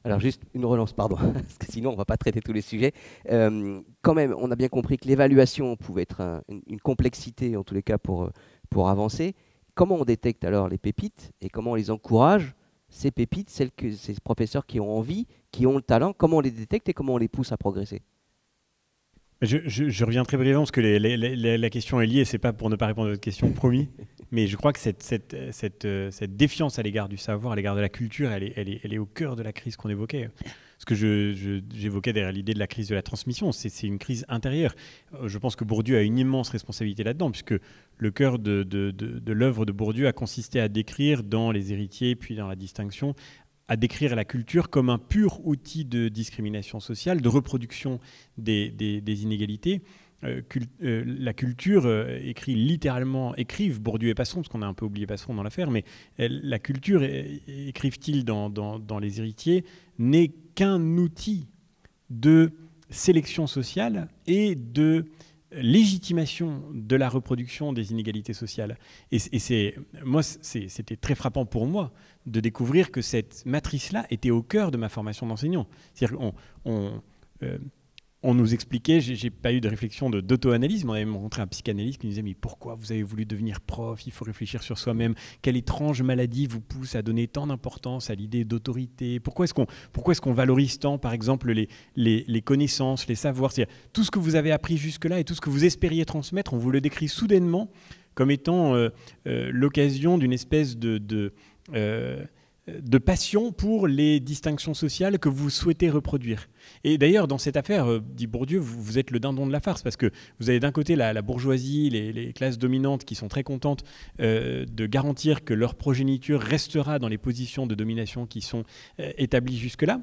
Alors juste une relance, pardon, parce que sinon on ne va pas traiter tous les sujets. Quand même, on a bien compris que l'évaluation pouvait être une complexité, en tous les cas, pour avancer. Comment on détecte alors les pépites et comment on les encourage ces pépites, ces professeurs qui ont envie, qui ont le talent, comment on les détecte et comment on les pousse à progresser? Je reviens très brièvement parce que la question est liée, c'est pas pour ne pas répondre à votre question, promis, mais je crois que cette défiance à l'égard du savoir, à l'égard de la culture, elle est au cœur de la crise qu'on évoquait. Ce que j'évoquais derrière l'idée de la crise de la transmission, c'est une crise intérieure. Je pense que Bourdieu a une immense responsabilité là-dedans, puisque le cœur de l'œuvre de Bourdieu a consisté à décrire dans Les Héritiers, puis dans La Distinction, à décrire la culture comme un pur outil de discrimination sociale, de reproduction des inégalités. La culture, écrivent Bourdieu et Passon, parce qu'on a un peu oublié Passon dans l'affaire, mais la culture, écrivent-ils dans Les Héritiers, n'est qu'un outil de sélection sociale et de légitimation de la reproduction des inégalités sociales. Et c'était très frappant pour moi de découvrir que cette matrice-là était au cœur de ma formation d'enseignant. C'est-à-dire qu'on nous expliquait, j'ai pas eu de réflexion d'auto-analyse, mais on avait rencontré un psychanalyste qui nous disait « Mais pourquoi vous avez voulu devenir prof? Il faut réfléchir sur soi-même. Quelle étrange maladie vous pousse à donner tant d'importance à l'idée d'autorité? Pourquoi est-ce qu'on valorise tant, par exemple, les connaissances, les savoirs? C'est-à-dire, tout ce que vous avez appris jusque-là et tout ce que vous espériez transmettre, on vous le décrit soudainement comme étant l'occasion d'une espèce de passion pour les distinctions sociales que vous souhaitez reproduire. » Et d'ailleurs, dans cette affaire, dit Bourdieu, vous êtes le dindon de la farce, parce que vous avez d'un côté la bourgeoisie, les classes dominantes qui sont très contentes de garantir que leur progéniture restera dans les positions de domination qui sont établies jusque-là.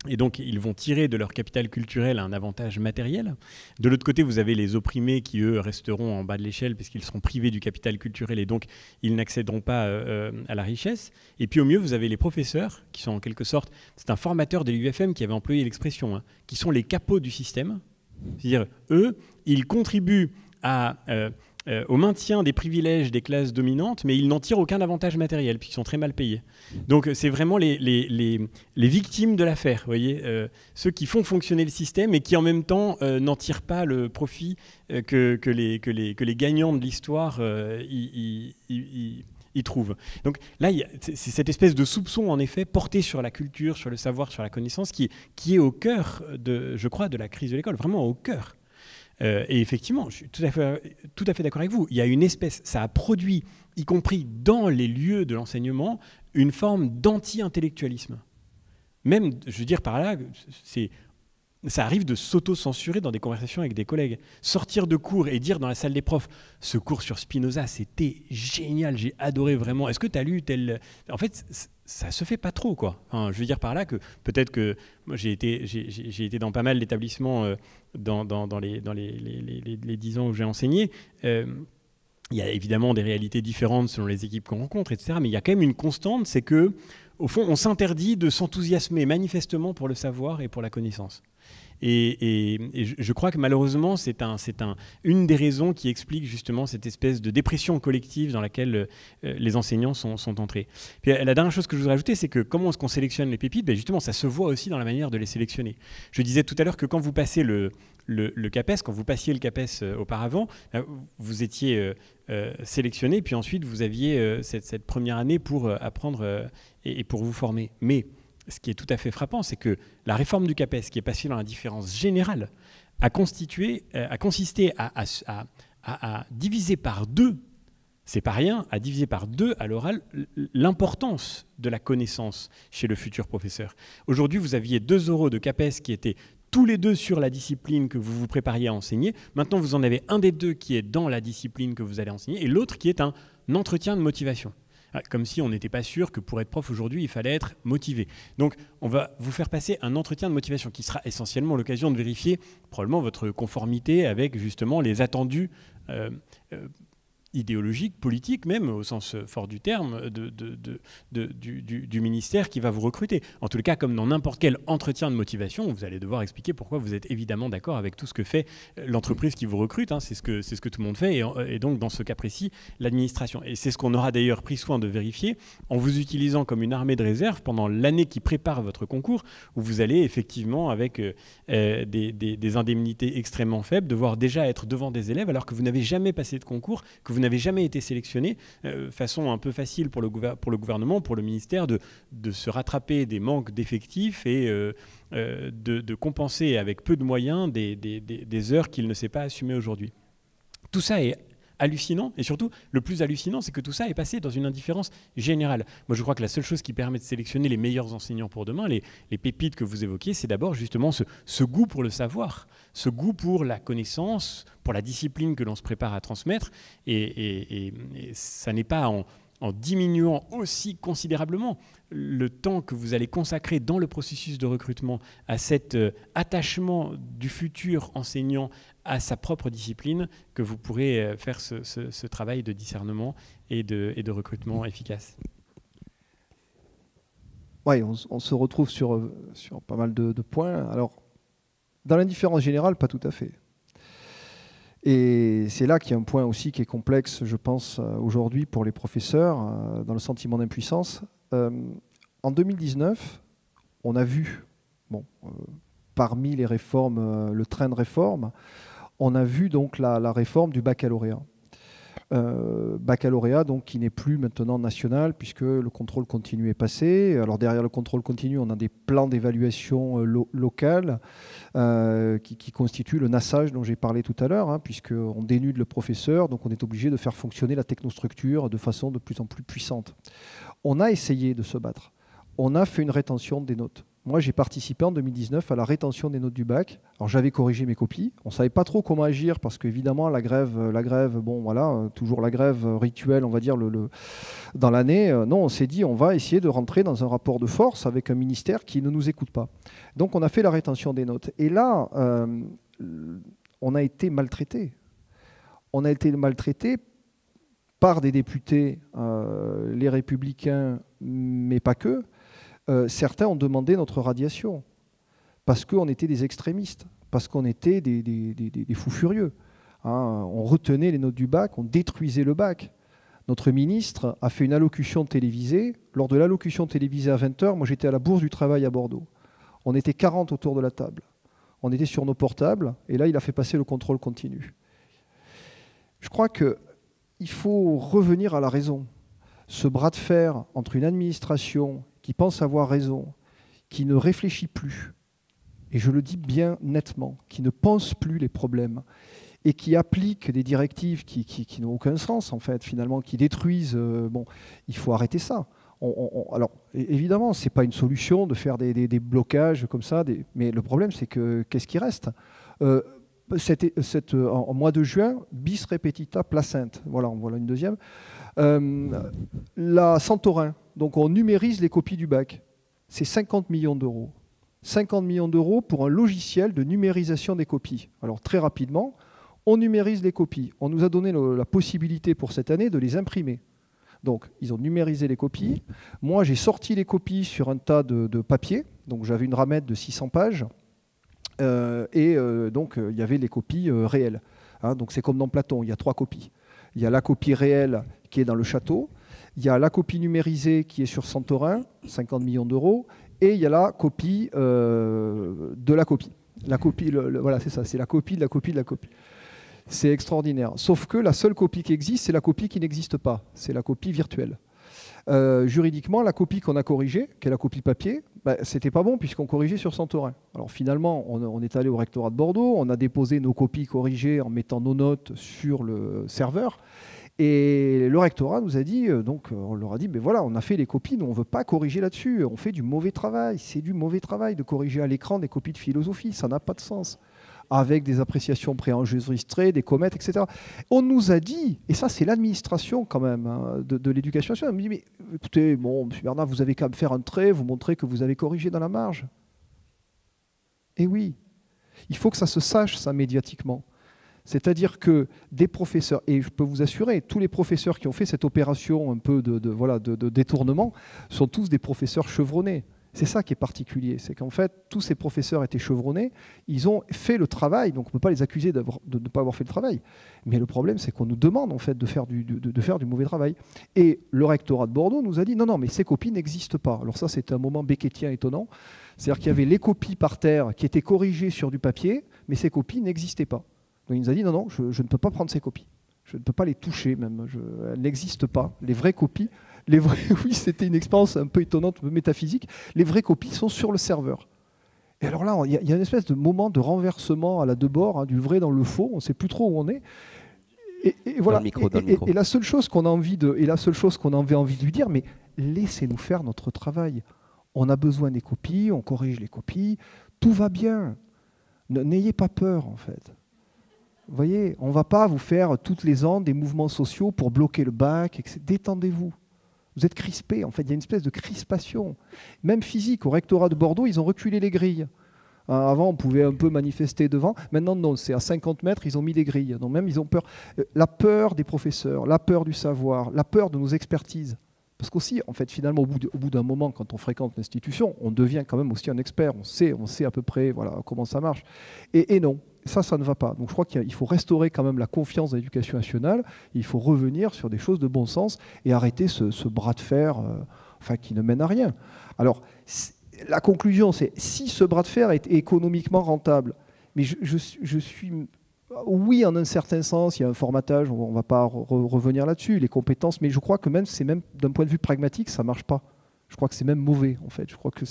Et donc, ils vont tirer de leur capital culturel un avantage matériel. De l'autre côté, vous avez les opprimés qui, eux, resteront en bas de l'échelle puisqu'ils seront privés du capital culturel et donc ils n'accéderont pas à la richesse. Et puis au mieux, vous avez les professeurs qui sont en quelque sorte, c'est un formateur de l'UFM qui avait employé l'expression, qui sont les capots du système. C'est-à-dire, eux, ils contribuent au maintien des privilèges des classes dominantes, mais ils n'en tirent aucun avantage matériel, puisqu'ils sont très mal payés. Donc c'est vraiment les victimes de l'affaire, voyez, ceux qui font fonctionner le système et qui en même temps n'en tirent pas le profit que les gagnants de l'histoire y trouvent. Donc là, c'est cette espèce de soupçon, en effet, porté sur la culture, sur le savoir, sur la connaissance, qui est au cœur, je crois, de la crise de l'école, vraiment au cœur. Et effectivement, je suis tout à fait d'accord avec vous. Il y a une espèce, ça a produit, y compris dans les lieux de l'enseignement, une forme d'anti-intellectualisme. Même, je veux dire par là, ça arrive de s'auto-censurer dans des conversations avec des collègues. Sortir de cours et dire dans la salle des profs, ce cours sur Spinoza, c'était génial, j'ai adoré vraiment. Est-ce que tu as lu tel... En fait, ça se fait pas trop, quoi. Enfin, je veux dire par là que peut-être que moi, j'ai été dans pas mal d'établissements dans les 10 ans où j'ai enseigné. Il y a évidemment des réalités différentes selon les équipes qu'on rencontre, etc. Mais il y a quand même une constante, c'est que, au fond, on s'interdit de s'enthousiasmer manifestement pour le savoir et pour la connaissance. Et je crois que malheureusement, c'est une des raisons qui explique justement cette espèce de dépression collective dans laquelle les enseignants sont entrés. Puis la dernière chose que je voudrais ajouter, c'est que comment est-ce qu'on sélectionne les pépites? Ben justement, ça se voit aussi dans la manière de les sélectionner. Je disais tout à l'heure que quand vous passez le CAPES, quand vous passiez le CAPES auparavant, vous étiez sélectionné, puis ensuite vous aviez cette première année pour apprendre et pour vous former. Mais ce qui est tout à fait frappant, c'est que la réforme du CAPES, qui est passée dans la différence générale, a consisté à diviser par deux, c'est pas rien, à diviser par deux à l'oral l'importance de la connaissance chez le futur professeur. Aujourd'hui, vous aviez 2 euros de CAPES qui étaient tous les deux sur la discipline que vous vous prépariez à enseigner. Maintenant, vous en avez un des deux qui est dans la discipline que vous allez enseigner et l'autre qui est un entretien de motivation. Comme si on n'était pas sûr que pour être prof aujourd'hui, il fallait être motivé. Donc, on va vous faire passer un entretien de motivation qui sera essentiellement l'occasion de vérifier probablement votre conformité avec justement les attendus idéologique, politique même, au sens fort du terme, du ministère qui va vous recruter. En tout cas, comme dans n'importe quel entretien de motivation, vous allez devoir expliquer pourquoi vous êtes évidemment d'accord avec tout ce que fait l'entreprise qui vous recrute. C'est ce que tout le monde fait, et donc dans ce cas précis, l'administration. Et c'est ce qu'on aura d'ailleurs pris soin de vérifier en vous utilisant comme une armée de réserve pendant l'année qui prépare votre concours, où vous allez effectivement, avec des indemnités extrêmement faibles, devoir déjà être devant des élèves alors que vous n'avez jamais passé de concours, que vous vous n'avez jamais été sélectionné, façon un peu facile pour le gouvernement, pour le ministère, de se rattraper des manques d'effectifs et de compenser avec peu de moyens des heures qu'il ne sait pas assumer aujourd'hui. Tout ça est hallucinant, et surtout, le plus hallucinant, c'est que tout ça est passé dans une indifférence générale. Moi, je crois que la seule chose qui permet de sélectionner les meilleurs enseignants pour demain, les pépites que vous évoquiez, c'est d'abord justement ce goût pour le savoir, ce goût pour la connaissance, pour la discipline que l'on se prépare à transmettre, et ça n'est pas en diminuant aussi considérablement le temps que vous allez consacrer dans le processus de recrutement à cet attachement du futur enseignant à sa propre discipline que vous pourrez faire ce travail de discernement et de recrutement efficace. Oui, on se retrouve sur pas mal de points. Alors, dans l'indifférence générale, pas tout à fait. Et c'est là qu'il y a un point aussi qui est complexe, je pense, aujourd'hui pour les professeurs, dans le sentiment d'impuissance. En 2019, on a vu, parmi les réformes, le train de réforme, on a vu donc la réforme du baccalauréat. Baccalauréat donc, qui n'est plus maintenant national puisque le contrôle continu est passé. Alors derrière le contrôle continu, on a des plans d'évaluation locales qui constituent le nassage dont j'ai parlé tout à l'heure, puisqu'on dénude le professeur, donc on est obligé de faire fonctionner la technostructure de façon de plus en plus puissante. On a essayé de se battre. On a fait une rétention des notes. Moi, j'ai participé en 2019 à la rétention des notes du bac. Alors, j'avais corrigé mes copies. On ne savait pas trop comment agir parce qu'évidemment, la grève, bon, voilà, toujours la grève rituelle, on va dire, dans l'année. Non, on s'est dit, on va essayer de rentrer dans un rapport de force avec un ministère qui ne nous écoute pas. Donc, on a fait la rétention des notes. Et là, on a été maltraités. On a été maltraités par des députés, les Républicains, mais pas que. Certains ont demandé notre radiation parce qu'on était des extrémistes, parce qu'on était des fous furieux. On retenait les notes du bac, on détruisait le bac. Notre ministre a fait une allocution télévisée. Lors de l'allocution télévisée à 20h, moi j'étais à la Bourse du Travail à Bordeaux. On était 40 autour de la table. On était sur nos portables et là il a fait passer le contrôle continu. Je crois qu'il faut revenir à la raison. Ce bras de fer entre une administration qui pense avoir raison, qui ne réfléchit plus, et je le dis bien nettement, qui ne pense plus les problèmes, et qui applique des directives qui n'ont aucun sens, en fait, finalement, qui détruisent... il faut arrêter ça. Alors, évidemment, ce n'est pas une solution de faire des blocages comme ça, mais le problème, c'est que qu'est-ce qui reste en mois de juin, bis repetita placente. Voilà, on voit là une deuxième. La Santorin, donc on numérise les copies du bac. C'est 50 millions d'euros. 50 millions d'euros pour un logiciel de numérisation des copies. Alors très rapidement, on numérise les copies. On nous a donné la possibilité pour cette année de les imprimer. Donc ils ont numérisé les copies. Moi j'ai sorti les copies sur un tas de papier. Donc j'avais une ramette de 600 pages. Donc il y avait les copies réelles. Donc c'est comme dans Platon, il y a 3 copies. Il y a la copie réelle qui est dans le château, il y a la copie numérisée qui est sur Santorin, 50 millions d'euros, et il y a la copie de la copie. La copie, voilà, c'est ça, c'est la copie de la copie de la copie. C'est extraordinaire. Sauf que la seule copie qui existe, c'est la copie qui n'existe pas. C'est la copie virtuelle. Juridiquement, la copie qu'on a corrigée, qui est la copie papier, c'était pas bon puisqu'on corrigeait sur Santorin. Alors finalement, on est allé au rectorat de Bordeaux, on a déposé nos copies corrigées en mettant nos notes sur le serveur. Et le rectorat nous a dit, donc on leur a dit, mais voilà, on a fait les copies, nous on ne veut pas corriger là-dessus, on fait du mauvais travail. C'est du mauvais travail de corriger à l'écran des copies de philosophie, ça n'a pas de sens. Avec des appréciations préenregistrées, des comètes, etc. On nous a dit, et ça c'est l'administration quand même de l'éducation nationale, on me dit, mais écoutez, bon, M. Bernard, vous avez qu'à me faire un trait, vous montrer que vous avez corrigé dans la marge. Et oui, il faut que ça se sache, ça, médiatiquement. C'est-à-dire que des professeurs, et je peux vous assurer, tous les professeurs qui ont fait cette opération un peu de détournement sont tous des professeurs chevronnés. C'est ça qui est particulier, c'est qu'en fait, tous ces professeurs étaient chevronnés, ils ont fait le travail, donc on ne peut pas les accuser de ne pas avoir fait le travail. Mais le problème, c'est qu'on nous demande en fait de faire du mauvais travail. Et le rectorat de Bordeaux nous a dit, non, mais ces copies n'existent pas. Alors ça, c'était un moment beckettien étonnant. C'est-à-dire qu'il y avait les copies par terre qui étaient corrigées sur du papier, mais ces copies n'existaient pas. Donc il nous a dit, non, je ne peux pas prendre ces copies. Je ne peux pas les toucher même. Elles n'existent pas. Les vraies copies, oui, c'était une expérience un peu étonnante, un peu métaphysique. Les vraies copies sont sur le serveur. Et alors là, il y a une espèce de moment de renversement à la deux bords, hein, du vrai dans le faux. On ne sait plus trop où on est. Et voilà. Et la seule chose qu'on a envie de lui dire, mais laissez-nous faire notre travail. On a besoin des copies, on corrige les copies, tout va bien. N'ayez pas peur, en fait. Vous voyez, on ne va pas vous faire toutes les ans des mouvements sociaux pour bloquer le bac, etc. Détendez-vous. Vous êtes crispés, en fait, il y a une espèce de crispation. Même physique, au rectorat de Bordeaux, ils ont reculé les grilles. Avant, on pouvait un peu manifester devant. Maintenant, non, c'est à 50 mètres, ils ont mis des grilles. Donc même, ils ont peur. La peur des professeurs, la peur du savoir, la peur de nos expertises. Parce qu'aussi, en fait, finalement, au bout d'un moment, quand on fréquente l'institution, on devient quand même aussi un expert. On sait à peu près voilà, comment ça marche. Et non, ça ne va pas. Donc je crois qu'il faut restaurer quand même la confiance dans l'éducation nationale. Il faut revenir sur des choses de bon sens et arrêter ce bras de fer qui ne mène à rien. Alors, la conclusion, c'est si ce bras de fer est économiquement rentable, mais je suis... Oui, en un certain sens, il y a un formatage, on ne va pas revenir là-dessus, les compétences, mais je crois que même d'un point de vue pragmatique, ça ne marche pas. Je crois que c'est même mauvais, en fait. Je crois que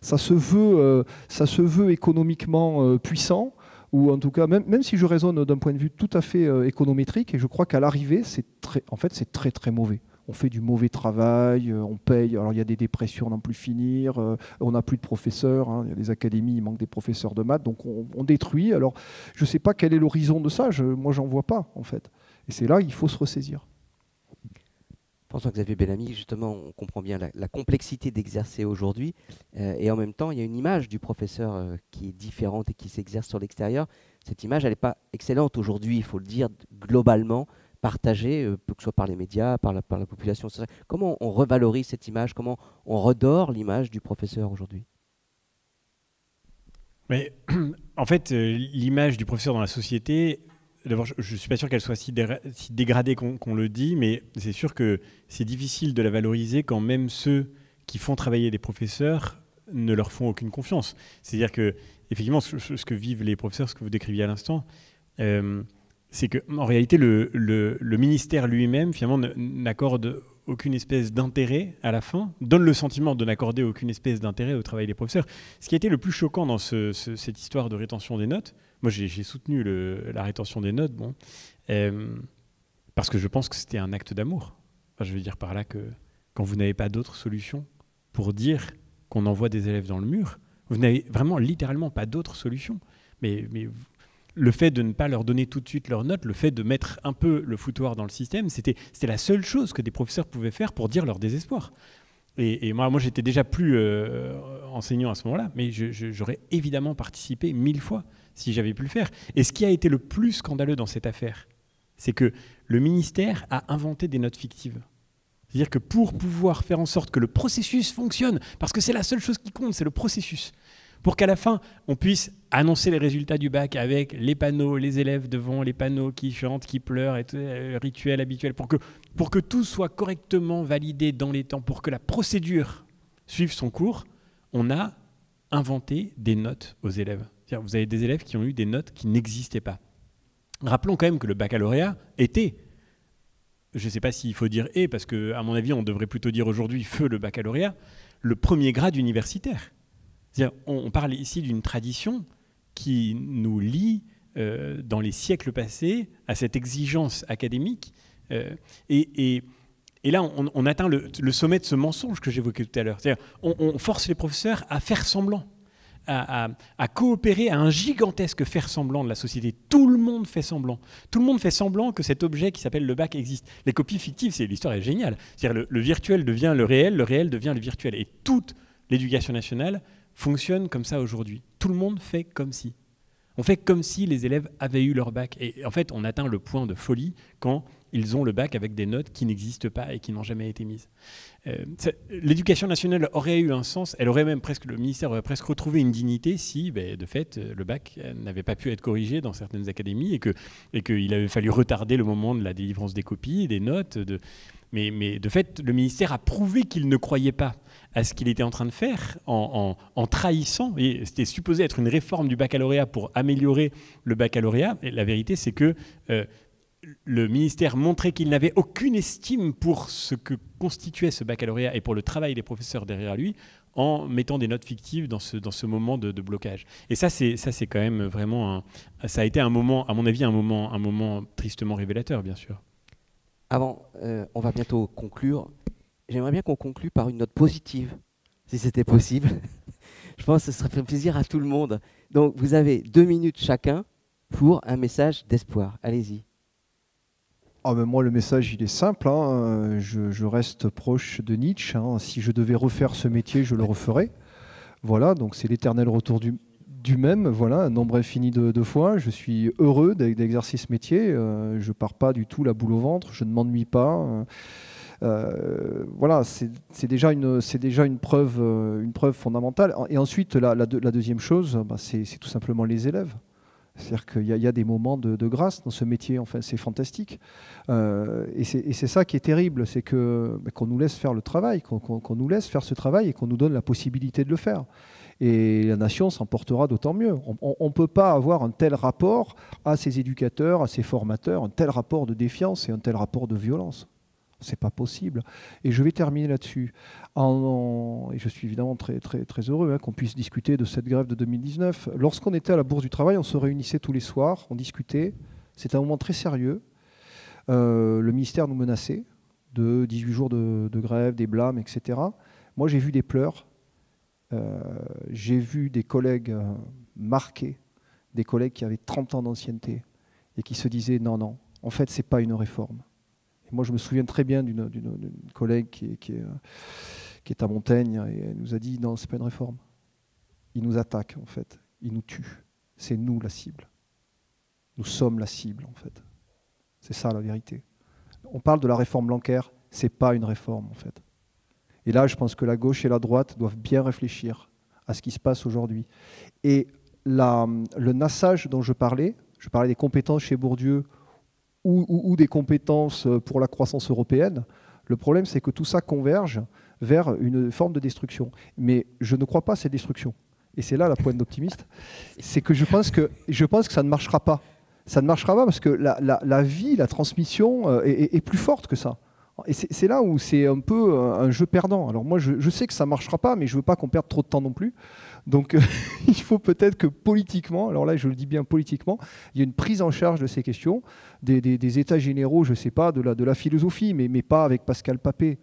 ça se veut économiquement puissant, ou en tout cas, même si je raisonne d'un point de vue tout à fait économétrique, et je crois qu'à l'arrivée, c'est très très mauvais. On fait du mauvais travail, on paye, alors il y a des dépressions à n'en plus finir, on n'a plus de professeurs, hein, il y a des académies, il manque des professeurs de maths, donc on détruit. Alors je ne sais pas quel est l'horizon de ça, moi j'en vois pas en fait. Et c'est là qu'il faut se ressaisir. François-Xavier Bellamy, justement, on comprend bien la complexité d'exercer aujourd'hui, et en même temps, il y a une image du professeur qui est différente et qui s'exerce sur l'extérieur. Cette image, elle n'est pas excellente aujourd'hui, il faut le dire, globalement, partagée, que ce soit par les médias, par la population. Comment on revalorise cette image? Comment on redore l'image du professeur aujourd'hui? Mais en fait, l'image du professeur dans la société, d'abord, je ne suis pas sûr qu'elle soit si dégradée qu'on le dit, mais c'est sûr que c'est difficile de la valoriser quand même ceux qui font travailler des professeurs ne leur font aucune confiance. C'est-à-dire que, effectivement, ce que vivent les professeurs, ce que vous décriviez à l'instant, c'est qu'en réalité, le ministère lui-même, finalement, n'accorde aucune espèce d'intérêt à la fin, donne le sentiment de n'accorder aucune espèce d'intérêt au travail des professeurs. Ce qui a été le plus choquant dans cette histoire de rétention des notes, moi j'ai soutenu la rétention des notes, parce que je pense que c'était un acte d'amour. Enfin, je veux dire par là que quand vous n'avez pas d'autre solution pour dire qu'on envoie des élèves dans le mur, vous n'avez vraiment littéralement pas d'autre solution. Mais le fait de ne pas leur donner tout de suite leurs notes, le fait de mettre un peu le foutoir dans le système, c'était la seule chose que des professeurs pouvaient faire pour dire leur désespoir. Et moi j'étais déjà plus enseignant à ce moment-là, mais j'aurais évidemment participé 1000 fois si j'avais pu le faire. Et ce qui a été le plus scandaleux dans cette affaire, c'est que le ministère a inventé des notes fictives. C'est-à-dire que pour pouvoir faire en sorte que le processus fonctionne, parce que c'est la seule chose qui compte, c'est le processus, pour qu'à la fin, on puisse annoncer les résultats du bac avec les panneaux, les élèves devant les panneaux qui chantent, qui pleurent, et tout, rituel habituel, pour que tout soit correctement validé dans les temps, pour que la procédure suive son cours, on a inventé des notes aux élèves. C'est-à-dire, vous avez des élèves qui ont eu des notes qui n'existaient pas. Rappelons quand même que le baccalauréat était, je ne sais pas s'il faut dire « et », parce qu'à mon avis, on devrait plutôt dire aujourd'hui « feu le baccalauréat », le premier grade universitaire. C'est-à-dire, on parle ici d'une tradition qui nous lie dans les siècles passés à cette exigence académique. Et là, on atteint le sommet de ce mensonge que j'évoquais tout à l'heure. C'est-à-dire, on force les professeurs à faire semblant, à coopérer à un gigantesque faire semblant de la société. Tout le monde fait semblant. Tout le monde fait semblant que cet objet qui s'appelle le bac existe. Les copies fictives, l'histoire est géniale. C'est-à-dire, le virtuel devient le réel devient le virtuel. Et toute l'éducation nationale fonctionne comme ça aujourd'hui. Tout le monde fait comme si. On fait comme si les élèves avaient eu leur bac. Et en fait, on atteint le point de folie quand ils ont le bac avec des notes qui n'existent pas et qui n'ont jamais été mises. L'éducation nationale aurait eu un sens, le ministère aurait presque retrouvé une dignité si, de fait, le bac n'avait pas pu être corrigé dans certaines académies et qu'il avait fallu retarder le moment de la délivrance des copies, des notes. Mais de fait, le ministère a prouvé qu'il ne croyait pas à ce qu'il était en train de faire en trahissant, et c'était supposé être une réforme du baccalauréat pour améliorer le baccalauréat. Et la vérité, c'est que le ministère montrait qu'il n'avait aucune estime pour ce que constituait ce baccalauréat et pour le travail des professeurs derrière lui, en mettant des notes fictives dans ce moment de blocage. Et ça, c'est quand même vraiment ça a été un moment, à mon avis, un moment tristement révélateur, bien sûr. Avant, on va bientôt conclure. J'aimerais bien qu'on conclue par une note positive, si c'était possible. Je pense que ce serait fait plaisir à tout le monde. Donc, vous avez 2 minutes chacun pour un message d'espoir. Allez-y. Ah ben moi, le message, il est simple. Hein. Je reste proche de Nietzsche. Hein. Si je devais refaire ce métier, je le referais. Voilà, donc c'est l'éternel retour du même. Voilà, un nombre infini de fois. Je suis heureux d'exercer ce métier. Je pars pas du tout la boule au ventre. Je ne m'ennuie pas. Voilà, c'est déjà une preuve fondamentale. Et ensuite, la deuxième chose, c'est tout simplement les élèves. C'est-à-dire qu'il y a des moments de grâce dans ce métier, enfin, c'est fantastique. Et c'est ça qui est terrible, c'est qu'on nous laisse faire le travail, qu'on nous laisse faire ce travail et qu'on nous donne la possibilité de le faire. Et la nation s'en portera d'autant mieux. On ne peut pas avoir un tel rapport à ses éducateurs, à ses formateurs, un tel rapport de défiance et un tel rapport de violence. C'est pas possible. Et je vais terminer là-dessus. Et je suis évidemment très, très, très heureux qu'on puisse discuter de cette grève de 2019. Lorsqu'on était à la Bourse du Travail, on se réunissait tous les soirs, on discutait. C'était un moment très sérieux. Le ministère nous menaçait de 18 jours de grève, des blâmes, etc. Moi, j'ai vu des pleurs. J'ai vu des collègues marqués, des collègues qui avaient 30 ans d'ancienneté et qui se disaient non, en fait, c'est pas une réforme. Et moi, je me souviens très bien d'une collègue qui est à Montaigne et elle nous a dit non, c'est pas une réforme. Ils nous attaquent en fait, ils nous tuent. C'est nous la cible. Nous sommes la cible en fait. C'est ça la vérité. On parle de la réforme Blanquer, c'est pas une réforme en fait. Et là, je pense que la gauche et la droite doivent bien réfléchir à ce qui se passe aujourd'hui. Et le nassage dont je parlais des compétences chez Bourdieu ou des compétences pour la croissance européenne. Le problème, c'est que tout ça converge vers une forme de destruction. Mais je ne crois pas à cette destruction. Et c'est là la pointe d'optimiste. C'est que je pense que ça ne marchera pas. Ça ne marchera pas parce que la vie, la transmission est plus forte que ça. Et c'est là où c'est un peu un jeu perdant. Alors moi, je sais que ça ne marchera pas, mais je ne veux pas qu'on perde trop de temps non plus. Donc il faut peut-être que politiquement, alors là je le dis bien politiquement, il y a une prise en charge de ces questions, des états généraux, je ne sais pas, de la philosophie, mais pas avec Pascal Papé.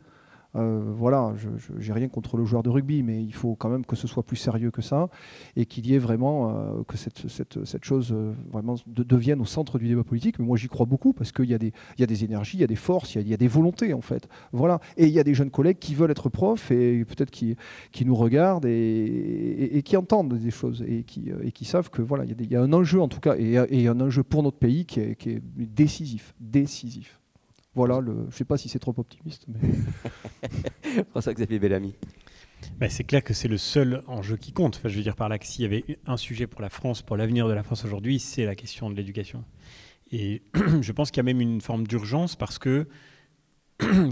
Voilà, je n'ai rien contre le joueur de rugby, mais il faut quand même que ce soit plus sérieux que ça et qu'il y ait vraiment que cette chose vraiment devienne au centre du débat politique. Mais moi, j'y crois beaucoup parce qu'il y a des énergies, il y a des forces, il y a des volontés en fait. Voilà. Et il y a des jeunes collègues qui veulent être profs et peut-être qui nous regardent et qui entendent des choses et qui savent que voilà, il y a un enjeu en tout cas et un enjeu pour notre pays qui est décisif. Voilà, je ne sais pas si c'est trop optimiste. Mais... François-Xavier Bellamy. C'est clair que c'est le seul enjeu qui compte. Enfin, je veux dire par là que s'il y avait un sujet pour la France, pour l'avenir de la France aujourd'hui, c'est la question de l'éducation. Et je pense qu'il y a même une forme d'urgence parce que,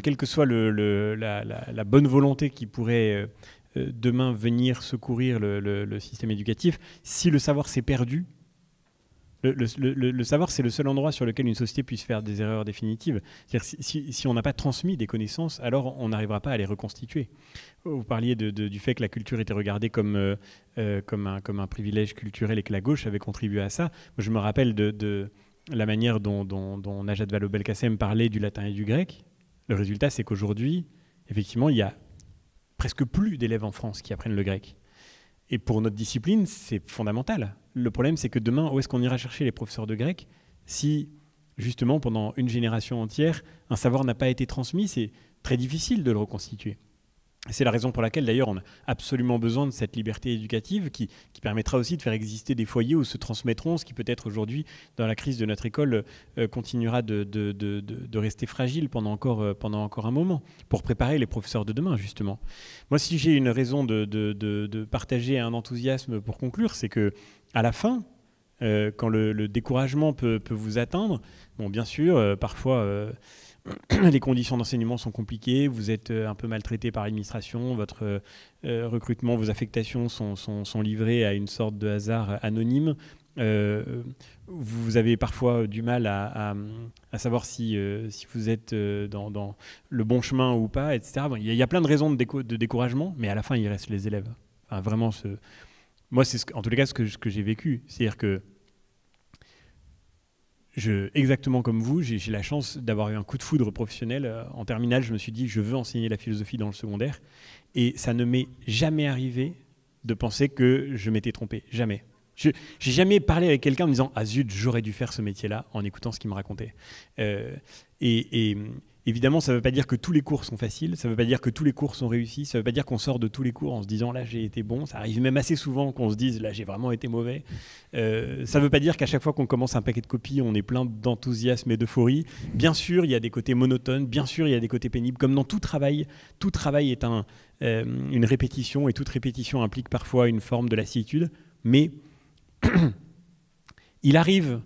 quelle que soit la bonne volonté qui pourrait demain venir secourir le système éducatif, si le savoir s'est perdu, le savoir, c'est le seul endroit sur lequel une société puisse faire des erreurs définitives. C'est-à-dire si on n'a pas transmis des connaissances, alors on n'arrivera pas à les reconstituer. Vous parliez du fait que la culture était regardée comme un privilège culturel et que la gauche avait contribué à ça. Moi, je me rappelle de la manière dont Najat Vallaud-Belkacem parlait du latin et du grec. Le résultat, c'est qu'aujourd'hui, effectivement, il y a presque plus d'élèves en France qui apprennent le grec. Et pour notre discipline, c'est fondamental. Le problème, c'est que demain, où est-ce qu'on ira chercher les professeurs de grec si, justement, pendant une génération entière, un savoir n'a pas été transmis? C'est très difficile de le reconstituer. C'est la raison pour laquelle, d'ailleurs, on a absolument besoin de cette liberté éducative qui permettra aussi de faire exister des foyers où se transmettront ce qui peut-être aujourd'hui, dans la crise de notre école, continuera de rester fragile pendant encore un moment, pour préparer les professeurs de demain, justement. Moi, si j'ai une raison de partager un enthousiasme pour conclure, c'est que à la fin, quand le découragement peut vous atteindre, bon, bien sûr, parfois... les conditions d'enseignement sont compliquées, vous êtes un peu maltraité par l'administration, votre recrutement, vos affectations sont livrées à une sorte de hasard anonyme. vous avez parfois du mal à savoir si vous êtes dans le bon chemin ou pas, etc. Bon, il y a plein de raisons de découragement, mais à la fin, il reste les élèves. Enfin, vraiment, moi, c'est en tous les cas ce que j'ai vécu. C'est-à-dire que exactement comme vous, j'ai la chance d'avoir eu un coup de foudre professionnel. En terminale, je me suis dit, je veux enseigner la philosophie dans le secondaire. Et ça ne m'est jamais arrivé de penser que je m'étais trompé. Jamais. J'ai jamais parlé avec quelqu'un en me disant « Ah zut, j'aurais dû faire ce métier-là » en écoutant ce qu'il me racontait. Et évidemment, ça ne veut pas dire que tous les cours sont faciles, ça ne veut pas dire que tous les cours sont réussis, ça ne veut pas dire qu'on sort de tous les cours en se disant « Là, j'ai été bon ». Ça arrive même assez souvent qu'on se dise « Là, j'ai vraiment été mauvais ». Ça ne veut pas dire qu'à chaque fois qu'on commence un paquet de copies, on est plein d'enthousiasme et d'euphorie. Bien sûr, il y a des côtés monotones, bien sûr, il y a des côtés pénibles. Comme dans tout travail est une répétition, et toute répétition implique parfois une forme de lassitude. Mais il arrive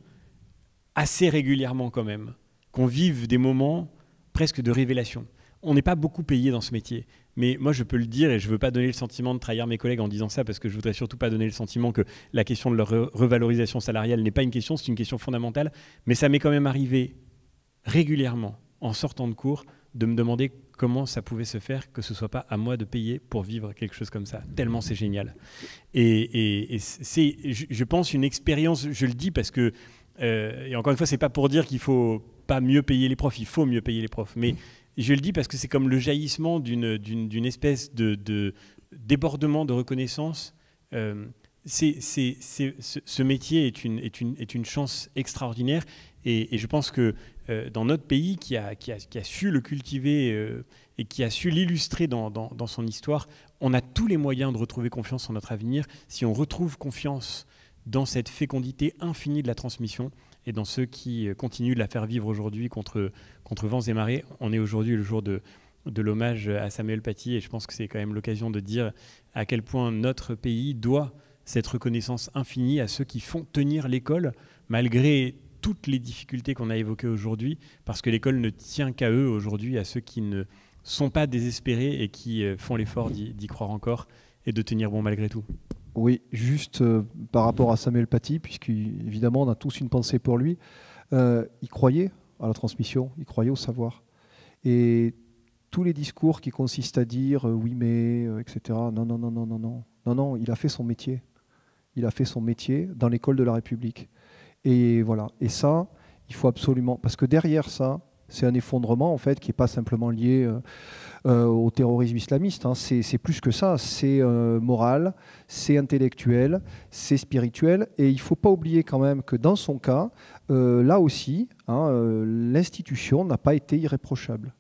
assez régulièrement quand même qu'on vive des moments presque de révélation. On n'est pas beaucoup payé dans ce métier, mais moi je peux le dire et je ne veux pas donner le sentiment de trahir mes collègues en disant ça parce que je ne voudrais surtout pas donner le sentiment que la question de leur revalorisation salariale n'est pas une question, c'est une question fondamentale, mais ça m'est quand même arrivé régulièrement en sortant de cours de me demander comment ça pouvait se faire que ce ne soit pas à moi de payer pour vivre quelque chose comme ça, tellement c'est génial. Et c'est, je pense, une expérience, je le dis parce que, et encore une fois, ce n'est pas pour dire qu'il ne faut pas mieux payer les profs, il faut mieux payer les profs, mais je le dis parce que c'est comme le jaillissement d'une espèce de débordement de reconnaissance. Ce métier est une chance extraordinaire et je pense que dans notre pays qui a su le cultiver et qui a su l'illustrer dans son histoire, on a tous les moyens de retrouver confiance en notre avenir si on retrouve confiance dans cette fécondité infinie de la transmission et dans ceux qui continuent de la faire vivre aujourd'hui contre vents et marées. On est aujourd'hui le jour de l'hommage à Samuel Paty et je pense que c'est quand même l'occasion de dire à quel point notre pays doit cette reconnaissance infinie à ceux qui font tenir l'école malgré toutes les difficultés qu'on a évoquées aujourd'hui, parce que l'école ne tient qu'à eux aujourd'hui, à ceux qui ne sont pas désespérés et qui font l'effort d'y croire encore et de tenir bon malgré tout. Oui, juste par rapport à Samuel Paty, puisqu'évidemment on a tous une pensée pour lui, il croyait à la transmission, il croyait au savoir. Et tous les discours qui consistent à dire oui mais, etc., non, il a fait son métier. Il a fait son métier dans l'école de la République. Et voilà. Et ça, il faut absolument... Parce que derrière ça, c'est un effondrement en fait qui n'est pas simplement lié au terrorisme islamiste. Hein. C'est plus que ça. C'est moral, c'est intellectuel, c'est spirituel. Et il ne faut pas oublier quand même que dans son cas, là aussi, l'institution n'a pas été irréprochable.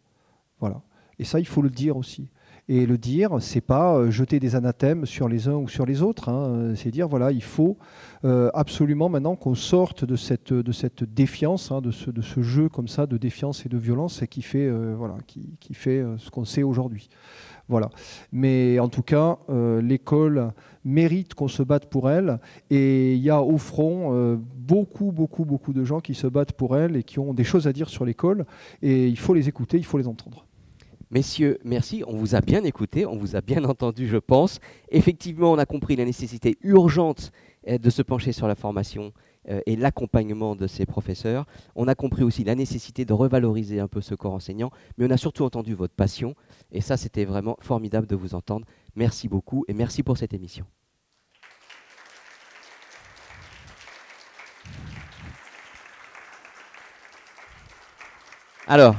Voilà. Et ça, il faut le dire aussi. Et le dire, c'est pas jeter des anathèmes sur les uns ou sur les autres. Hein. C'est dire, voilà, il faut absolument maintenant qu'on sorte de cette défiance, de ce jeu comme ça de défiance et de violence qui fait, qui fait ce qu'on sait aujourd'hui. Voilà. Mais en tout cas, l'école mérite qu'on se batte pour elle. Et il y a au front beaucoup de gens qui se battent pour elle et qui ont des choses à dire sur l'école. Et il faut les écouter, il faut les entendre. Messieurs, merci. On vous a bien écouté, on vous a bien entendu, je pense. Effectivement, on a compris la nécessité urgente de se pencher sur la formation et l'accompagnement de ces professeurs. On a compris aussi la nécessité de revaloriser un peu ce corps enseignant, mais on a surtout entendu votre passion. Et ça, c'était vraiment formidable de vous entendre. Merci beaucoup et merci pour cette émission. Alors...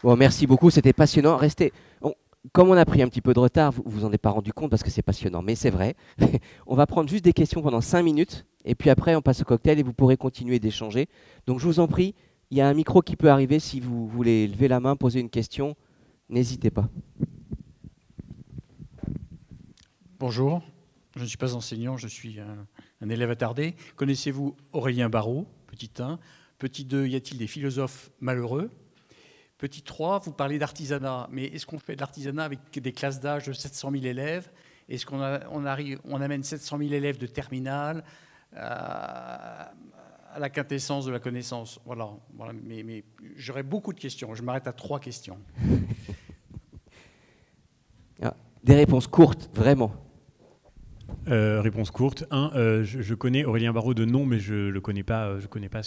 Bon, merci beaucoup, c'était passionnant. Restez. Comme on a pris un petit peu de retard, vous vous en êtes pas rendu compte parce que c'est passionnant, mais c'est vrai. On va prendre juste des questions pendant 5 minutes et puis après on passe au cocktail et vous pourrez continuer d'échanger. Donc je vous en prie, il y a un micro qui peut arriver si vous voulez lever la main, poser une question, n'hésitez pas. Bonjour, je ne suis pas enseignant, je suis un élève attardé. Connaissez-vous Aurélien Barraud, petit 1 ? Petit 2, y a-t-il des philosophes malheureux ? Petit 3, vous parlez d'artisanat, mais est-ce qu'on fait de l'artisanat avec des classes d'âge de 700 000 élèves ? Est-ce qu'on amène 700 000 élèves de terminale à la quintessence de la connaissance ? Voilà. Mais j'aurais beaucoup de questions. Je m'arrête à 3 questions. Des réponses courtes, vraiment. Réponse courte. Je connais Aurélien Barraud de nom, mais je le connais pas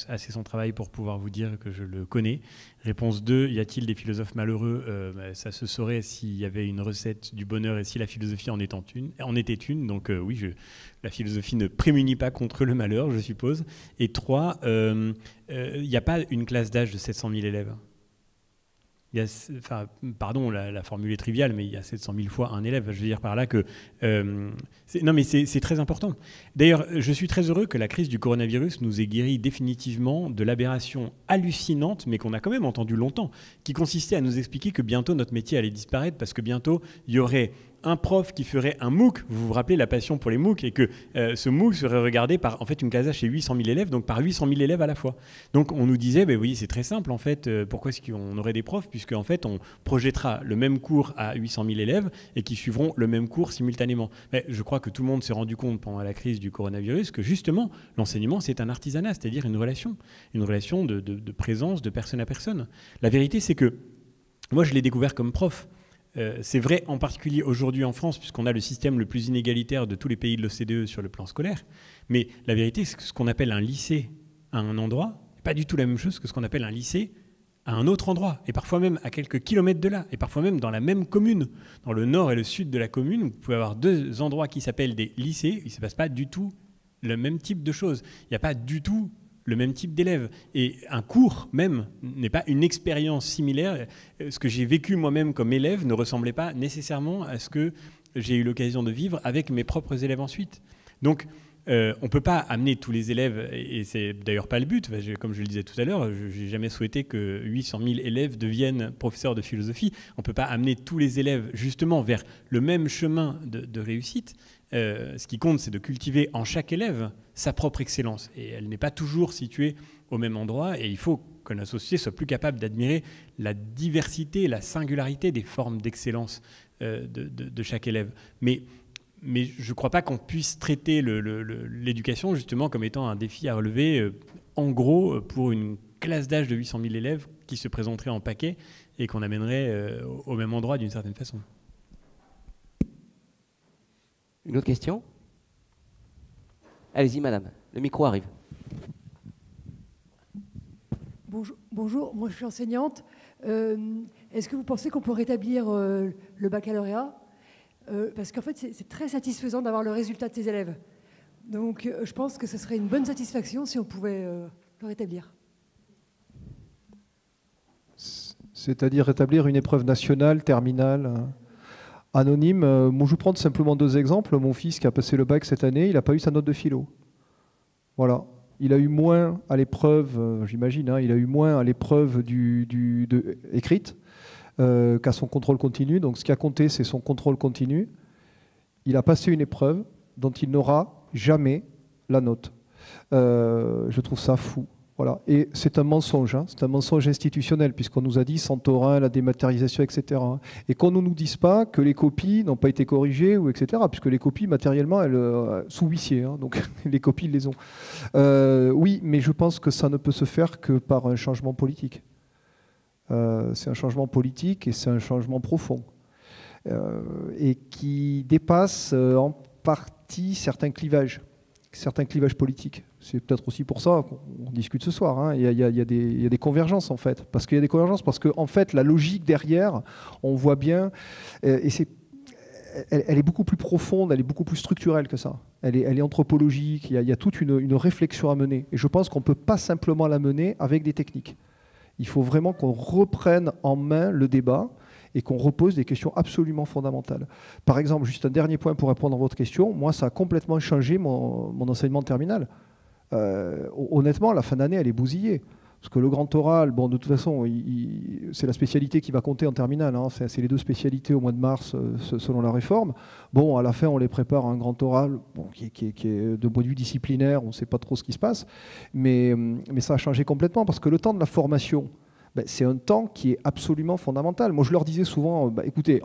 assez son travail pour pouvoir vous dire que je le connais. Réponse 2, y a-t-il des philosophes malheureux? Ça se saurait s'il y avait une recette du bonheur et si la philosophie en était une. Donc oui, la philosophie ne prémunit pas contre le malheur, je suppose. Et 3, il n'y a pas une classe d'âge de 700 000 élèves. Pardon, la formule est triviale, mais il y a 700 000 fois un élève. Je veux dire par là que... non, mais c'est très important. D'ailleurs, je suis très heureux que la crise du coronavirus nous ait guéri définitivement de l'aberration hallucinante, mais qu'on a quand même entendu longtemps, qui consistait à nous expliquer que bientôt notre métier allait disparaître parce que bientôt il y aurait un prof qui ferait un MOOC, vous vous rappelez la passion pour les MOOC, et que ce MOOC serait regardé par en fait une classe d'âge chez 800 000 élèves, donc par 800 000 élèves à la fois. Donc on nous disait, oui, c'est très simple en fait, pourquoi est-ce qu'on aurait des profs, puisque en fait on projettera le même cours à 800 000 élèves et qui suivront le même cours simultanément. Mais je crois que tout le monde s'est rendu compte pendant la crise du coronavirus que justement l'enseignement c'est un artisanat, c'est-à-dire une relation de présence de personne à personne. La vérité c'est que moi je l'ai découvert comme prof. C'est vrai en particulier aujourd'hui en France, puisqu'on a le système le plus inégalitaire de tous les pays de l'OCDE sur le plan scolaire. Mais la vérité, c'est que ce qu'on appelle un lycée à un endroit n'est pas du tout la même chose que ce qu'on appelle un lycée à un autre endroit, et parfois même à quelques kilomètres de là, et parfois même dans la même commune. Dans le nord et le sud de la commune, vous pouvez avoir deux endroits qui s'appellent des lycées, il ne se passe pas du tout le même type de choses. Il n'y a pas du tout le même type d'élèves. Et un cours même n'est pas une expérience similaire. Ce que j'ai vécu moi-même comme élève ne ressemblait pas nécessairement à ce que j'ai eu l'occasion de vivre avec mes propres élèves ensuite. Donc, on ne peut pas amener tous les élèves, et c'est d'ailleurs pas le but, comme je le disais tout à l'heure, je n'ai jamais souhaité que 800 000 élèves deviennent professeurs de philosophie. On ne peut pas amener tous les élèves justement vers le même chemin de réussite. Ce qui compte, c'est de cultiver en chaque élève sa propre excellence. Et elle n'est pas toujours située au même endroit. Et il faut que la société soit plus capable d'admirer la diversité, la singularité des formes d'excellence de chaque élève. Mais je ne crois pas qu'on puisse traiter l'éducation justement comme étant un défi à relever, en gros, pour une classe d'âge de 800 000 élèves qui se présenterait en paquet et qu'on amènerait au même endroit d'une certaine façon. Une autre question? Allez-y, madame. Le micro arrive. Bonjour, moi je suis enseignante. Est-ce que vous pensez qu'on peut rétablir le baccalauréat? Parce qu'en fait, c'est très satisfaisant d'avoir le résultat de ses élèves. Donc, je pense que ce serait une bonne satisfaction si on pouvait le rétablir. C'est-à-dire rétablir une épreuve nationale, terminale, anonyme. Moi, je vous prends simplement 2 exemples. Mon fils qui a passé le bac cette année, il n'a pas eu sa note de philo. Voilà. Il a eu moins à l'épreuve, j'imagine, hein, il a eu moins à l'épreuve écrite qu'à son contrôle continu. Donc ce qui a compté, c'est son contrôle continu. Il a passé une épreuve dont il n'aura jamais la note. Je trouve ça fou. Voilà. Et c'est un mensonge, hein. C'est un mensonge institutionnel, puisqu'on nous a dit Santorin, la dématérialisation, etc. Et qu'on ne nous dise pas que les copies n'ont pas été corrigées, ou etc., puisque les copies, matériellement, elles sous huissier, hein, donc les copies, ils les ont. Oui, mais je pense que ça ne peut se faire que par un changement politique. C'est un changement politique et c'est un changement profond. Et qui dépasse en partie certains clivages politiques. C'est peut-être aussi pour ça qu'on discute ce soir. Hein. Il y a des convergences en fait. Parce qu'il y a des convergences, parce qu'en fait, la logique derrière, on voit bien, et elle est beaucoup plus profonde, elle est beaucoup plus structurelle que ça. Elle est anthropologique, il y a toute une réflexion à mener. Et je pense qu'on ne peut pas simplement la mener avec des techniques. Il faut vraiment qu'on reprenne en main le débat et qu'on repose des questions absolument fondamentales. Par exemple, juste un dernier point pour répondre à votre question, moi ça a complètement changé mon enseignement terminal. Honnêtement, la fin d'année, elle est bousillée. Parce que le grand oral, bon, de toute façon, c'est la spécialité qui va compter en terminale. Hein. C'est les 2 spécialités au mois de mars, selon la réforme. Bon, à la fin, on les prépare à un grand oral bon, qui est de point de vue disciplinaire, on ne sait pas trop ce qui se passe. Mais ça a changé complètement, parce que le temps de la formation, c'est un temps qui est absolument fondamental. Moi, je leur disais souvent, écoutez,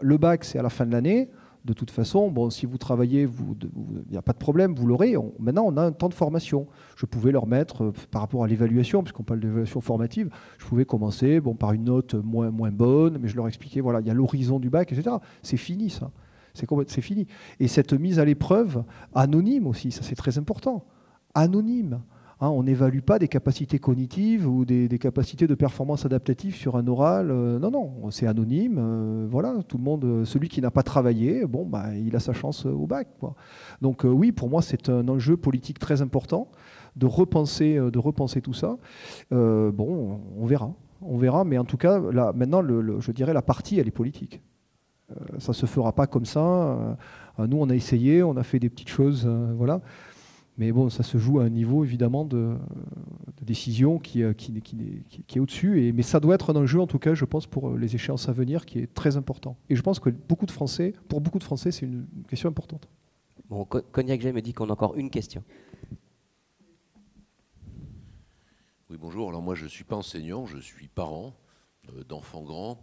le bac, c'est à la fin de l'année. De toute façon, bon, si vous travaillez, il n'y a pas de problème, vous l'aurez. Maintenant, on a un temps de formation. Je pouvais leur mettre, par rapport à l'évaluation, puisqu'on parle d'évaluation formative, je pouvais commencer par une note moins bonne, mais je leur expliquais, voilà, il y a l'horizon du bac, etc. C'est fini, ça. C'est fini. Et cette mise à l'épreuve, anonyme aussi, ça c'est très important. Anonyme. Hein, on n'évalue pas des capacités cognitives ou des capacités de performance adaptative sur un oral. Non, c'est anonyme. Voilà, tout le monde, celui qui n'a pas travaillé, bon, bah, il a sa chance au bac, quoi. Donc oui, pour moi, c'est un enjeu politique très important de repenser tout ça. Bon, on verra, mais en tout cas, là, maintenant, je dirais la partie, elle est politique. Ça ne se fera pas comme ça. Nous, on a essayé, on a fait des petites choses, voilà. Mais bon, ça se joue à un niveau, évidemment, de décision qui est au-dessus. Mais ça doit être un enjeu, en tout cas, je pense, pour les échéances à venir, qui est très important. Et je pense que pour beaucoup de Français, c'est une question importante. Bon, Cognac J me dit qu'on a encore une question. Oui, bonjour. Alors moi, je ne suis pas enseignant, je suis parent d'enfants grands.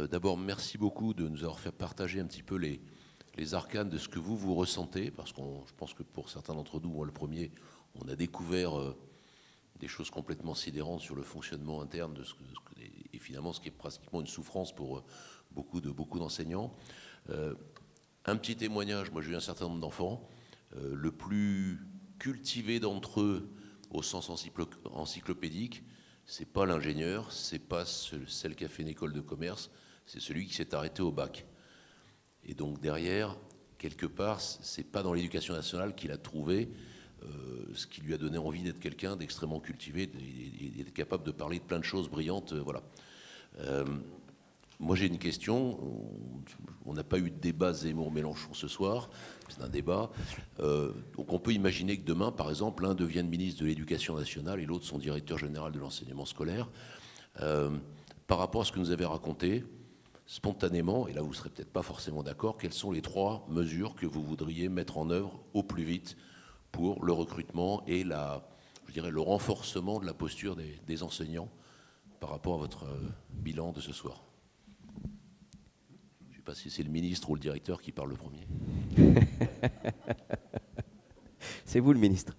D'abord, merci beaucoup de nous avoir fait partager un petit peu les arcanes de ce que vous ressentez, parce que je pense que pour certains d'entre nous, moi le premier, on a découvert des choses complètement sidérantes sur le fonctionnement interne de et finalement ce qui est pratiquement une souffrance pour beaucoup d'enseignants. Un petit témoignage, moi j'ai eu un certain nombre d'enfants, le plus cultivé d'entre eux au sens encyclopédique, c'est pas l'ingénieur, c'est pas celle qui a fait une école de commerce, c'est celui qui s'est arrêté au bac. Et donc derrière, quelque part, c'est pas dans l'éducation nationale qu'il a trouvé ce qui lui a donné envie d'être quelqu'un d'extrêmement cultivé et d'être capable de parler de plein de choses brillantes. Voilà. Moi j'ai une question. On n'a pas eu de débat Zemmour-Mélenchon ce soir, c'est un débat. Donc on peut imaginer que demain, par exemple, l'un devienne ministre de l'Éducation nationale et l'autre son directeur général de l'enseignement scolaire. Par rapport à ce que nous avez raconté, spontanément, et là vous ne serez peut-être pas forcément d'accord, quelles sont les 3 mesures que vous voudriez mettre en œuvre au plus vite pour le recrutement et le renforcement de la posture des enseignants par rapport à votre bilan de ce soir? Je ne sais pas si c'est le ministre ou le directeur qui parle le premier. C'est vous le ministre.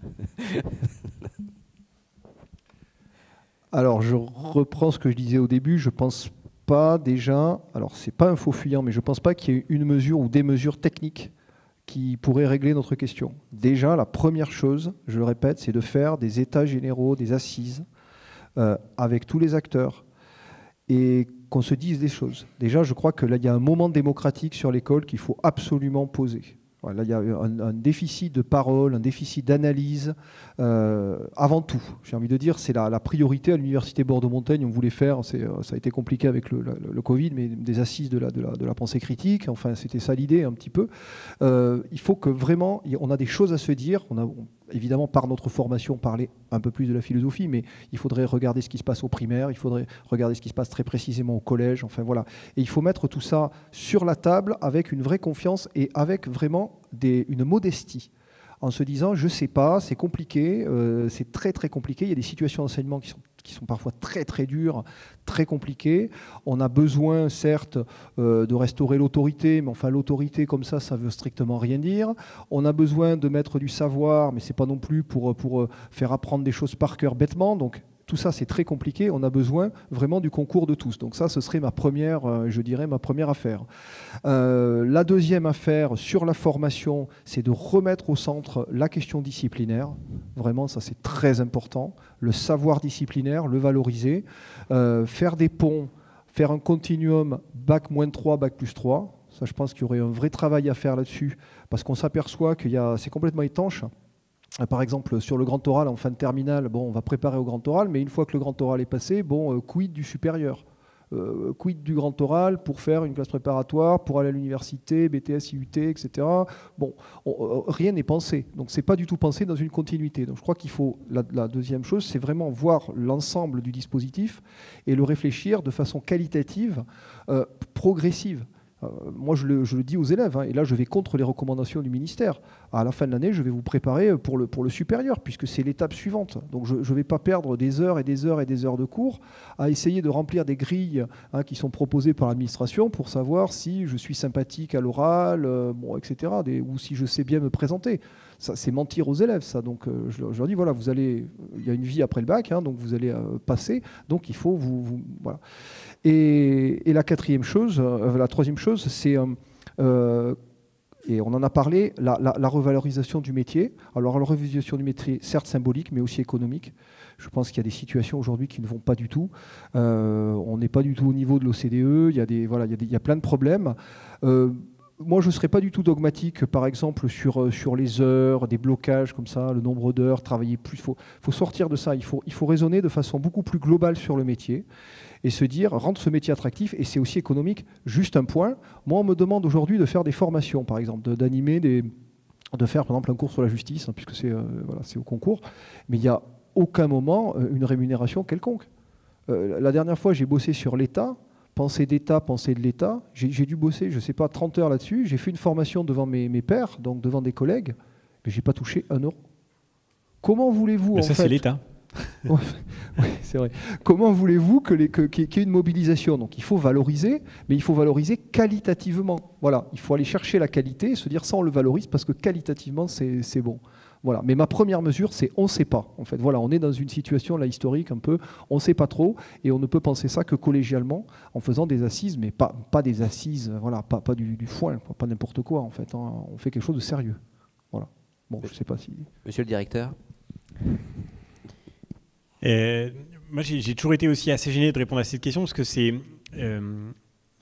Alors je reprends ce que je disais au début, je pense pas déjà, alors c'est pas un faux fuyant, mais je pense pas qu'il y ait une mesure ou des mesures techniques qui pourraient régler notre question. Déjà, la première chose, je le répète, c'est de faire des états généraux, des assises avec tous les acteurs et qu'on se dise des choses. Déjà, je crois que là, il y a un moment démocratique sur l'école qu'il faut absolument poser. Là, il y a un déficit de parole, un déficit d'analyse. Avant tout, j'ai envie de dire, c'est la priorité à l'Université Bordeaux-Montaigne. On voulait faire, ça a été compliqué avec le Covid, mais des assises de la pensée critique. Enfin, c'était ça l'idée un petit peu. Il faut que vraiment, on a des choses à se dire. On a évidemment, par notre formation, parler un peu plus de la philosophie, mais il faudrait regarder ce qui se passe au primaire, il faudrait regarder ce qui se passe très précisément au collège, enfin voilà. Et il faut mettre tout ça sur la table avec une vraie confiance et avec vraiment une modestie, en se disant, je ne sais pas, c'est compliqué, c'est très très compliqué, il y a des situations d'enseignement qui sont parfois très très dures, très compliquées. On a besoin, certes, de restaurer l'autorité, mais enfin l'autorité comme ça veut strictement rien dire. On a besoin de mettre du savoir, mais ce n'est pas non plus pour faire apprendre des choses par cœur bêtement. Donc tout ça, c'est très compliqué. On a besoin vraiment du concours de tous. Donc ça, ce serait ma première affaire. La deuxième affaire sur la formation, c'est de remettre au centre la question disciplinaire. Vraiment, ça, c'est très important. Le savoir disciplinaire, le valoriser. Faire des ponts, faire un continuum bac-3, bac+3. Ça, je pense qu'il y aurait un vrai travail à faire là-dessus, parce qu'on s'aperçoit que c'est complètement étanche. Par exemple, sur le grand oral en fin de terminale, on va préparer au grand oral, mais une fois que le grand oral est passé, quid du supérieur, quid du grand oral pour faire une classe préparatoire, pour aller à l'université, BTS, IUT, etc. Rien n'est pensé. Donc, ce n'est pas du tout pensé dans une continuité. Donc, je crois qu'il faut, la deuxième chose, c'est vraiment voir l'ensemble du dispositif et le réfléchir de façon qualitative, progressive. Moi, je le dis aux élèves, et là, je vais contre les recommandations du ministère. À la fin de l'année, je vais vous préparer pour le supérieur, puisque c'est l'étape suivante. Donc, je ne vais pas perdre des heures et des heures et des heures de cours à essayer de remplir des grilles qui sont proposées par l'administration pour savoir si je suis sympathique à l'oral, etc., ou si je sais bien me présenter. Ça, c'est mentir aux élèves, ça. Donc, je leur dis, voilà, il y a une vie après le bac, donc vous allez passer. Donc, il faut voilà. Et la troisième chose, c'est Et on en a parlé, la revalorisation du métier. Alors la revalorisation du métier, certes symbolique, mais aussi économique. Je pense qu'il y a des situations aujourd'hui qui ne vont pas du tout. On n'est pas du tout au niveau de l'OCDE. Il y a plein de problèmes. Moi, je ne serais pas du tout dogmatique, par exemple, sur les heures, des blocages comme ça, le nombre d'heures, travailler plus. Il faut sortir de ça. Il faut raisonner de façon beaucoup plus globale sur le métier et se dire, rendre ce métier attractif, et c'est aussi économique. Juste un point, moi, on me demande aujourd'hui de faire des formations, par exemple, d'animer de faire, par exemple, un cours sur la justice, hein, puisque c'est au concours, mais il n'y a aucun moment une rémunération quelconque. La dernière fois, j'ai bossé sur l'État, pensée d'État, pensée de l'État. J'ai dû bosser, je ne sais pas, 30 heures là-dessus. J'ai fait une formation devant mes pairs, donc devant des collègues, mais je n'ai pas touché 1 euro. Comment voulez-vous, ça, c'est l'État. Oui, c'est vrai. Comment voulez-vous qu'il y ait une mobilisation? Donc il faut valoriser, mais il faut valoriser qualitativement. Voilà, il faut aller chercher la qualité et se dire ça, on le valorise parce que qualitativement, c'est bon. Voilà. Mais ma première mesure, c'est on ne sait pas. En fait, voilà, on est dans une situation là historique un peu, on ne sait pas trop, et on ne peut penser ça que collégialement, en faisant des assises, mais pas des assises, voilà, pas du foin, pas n'importe quoi en fait. Hein. On fait quelque chose de sérieux. Voilà. Bon, je ne sais pas si. Monsieur le directeur. Moi, j'ai toujours été aussi assez gêné de répondre à cette question parce que c'est,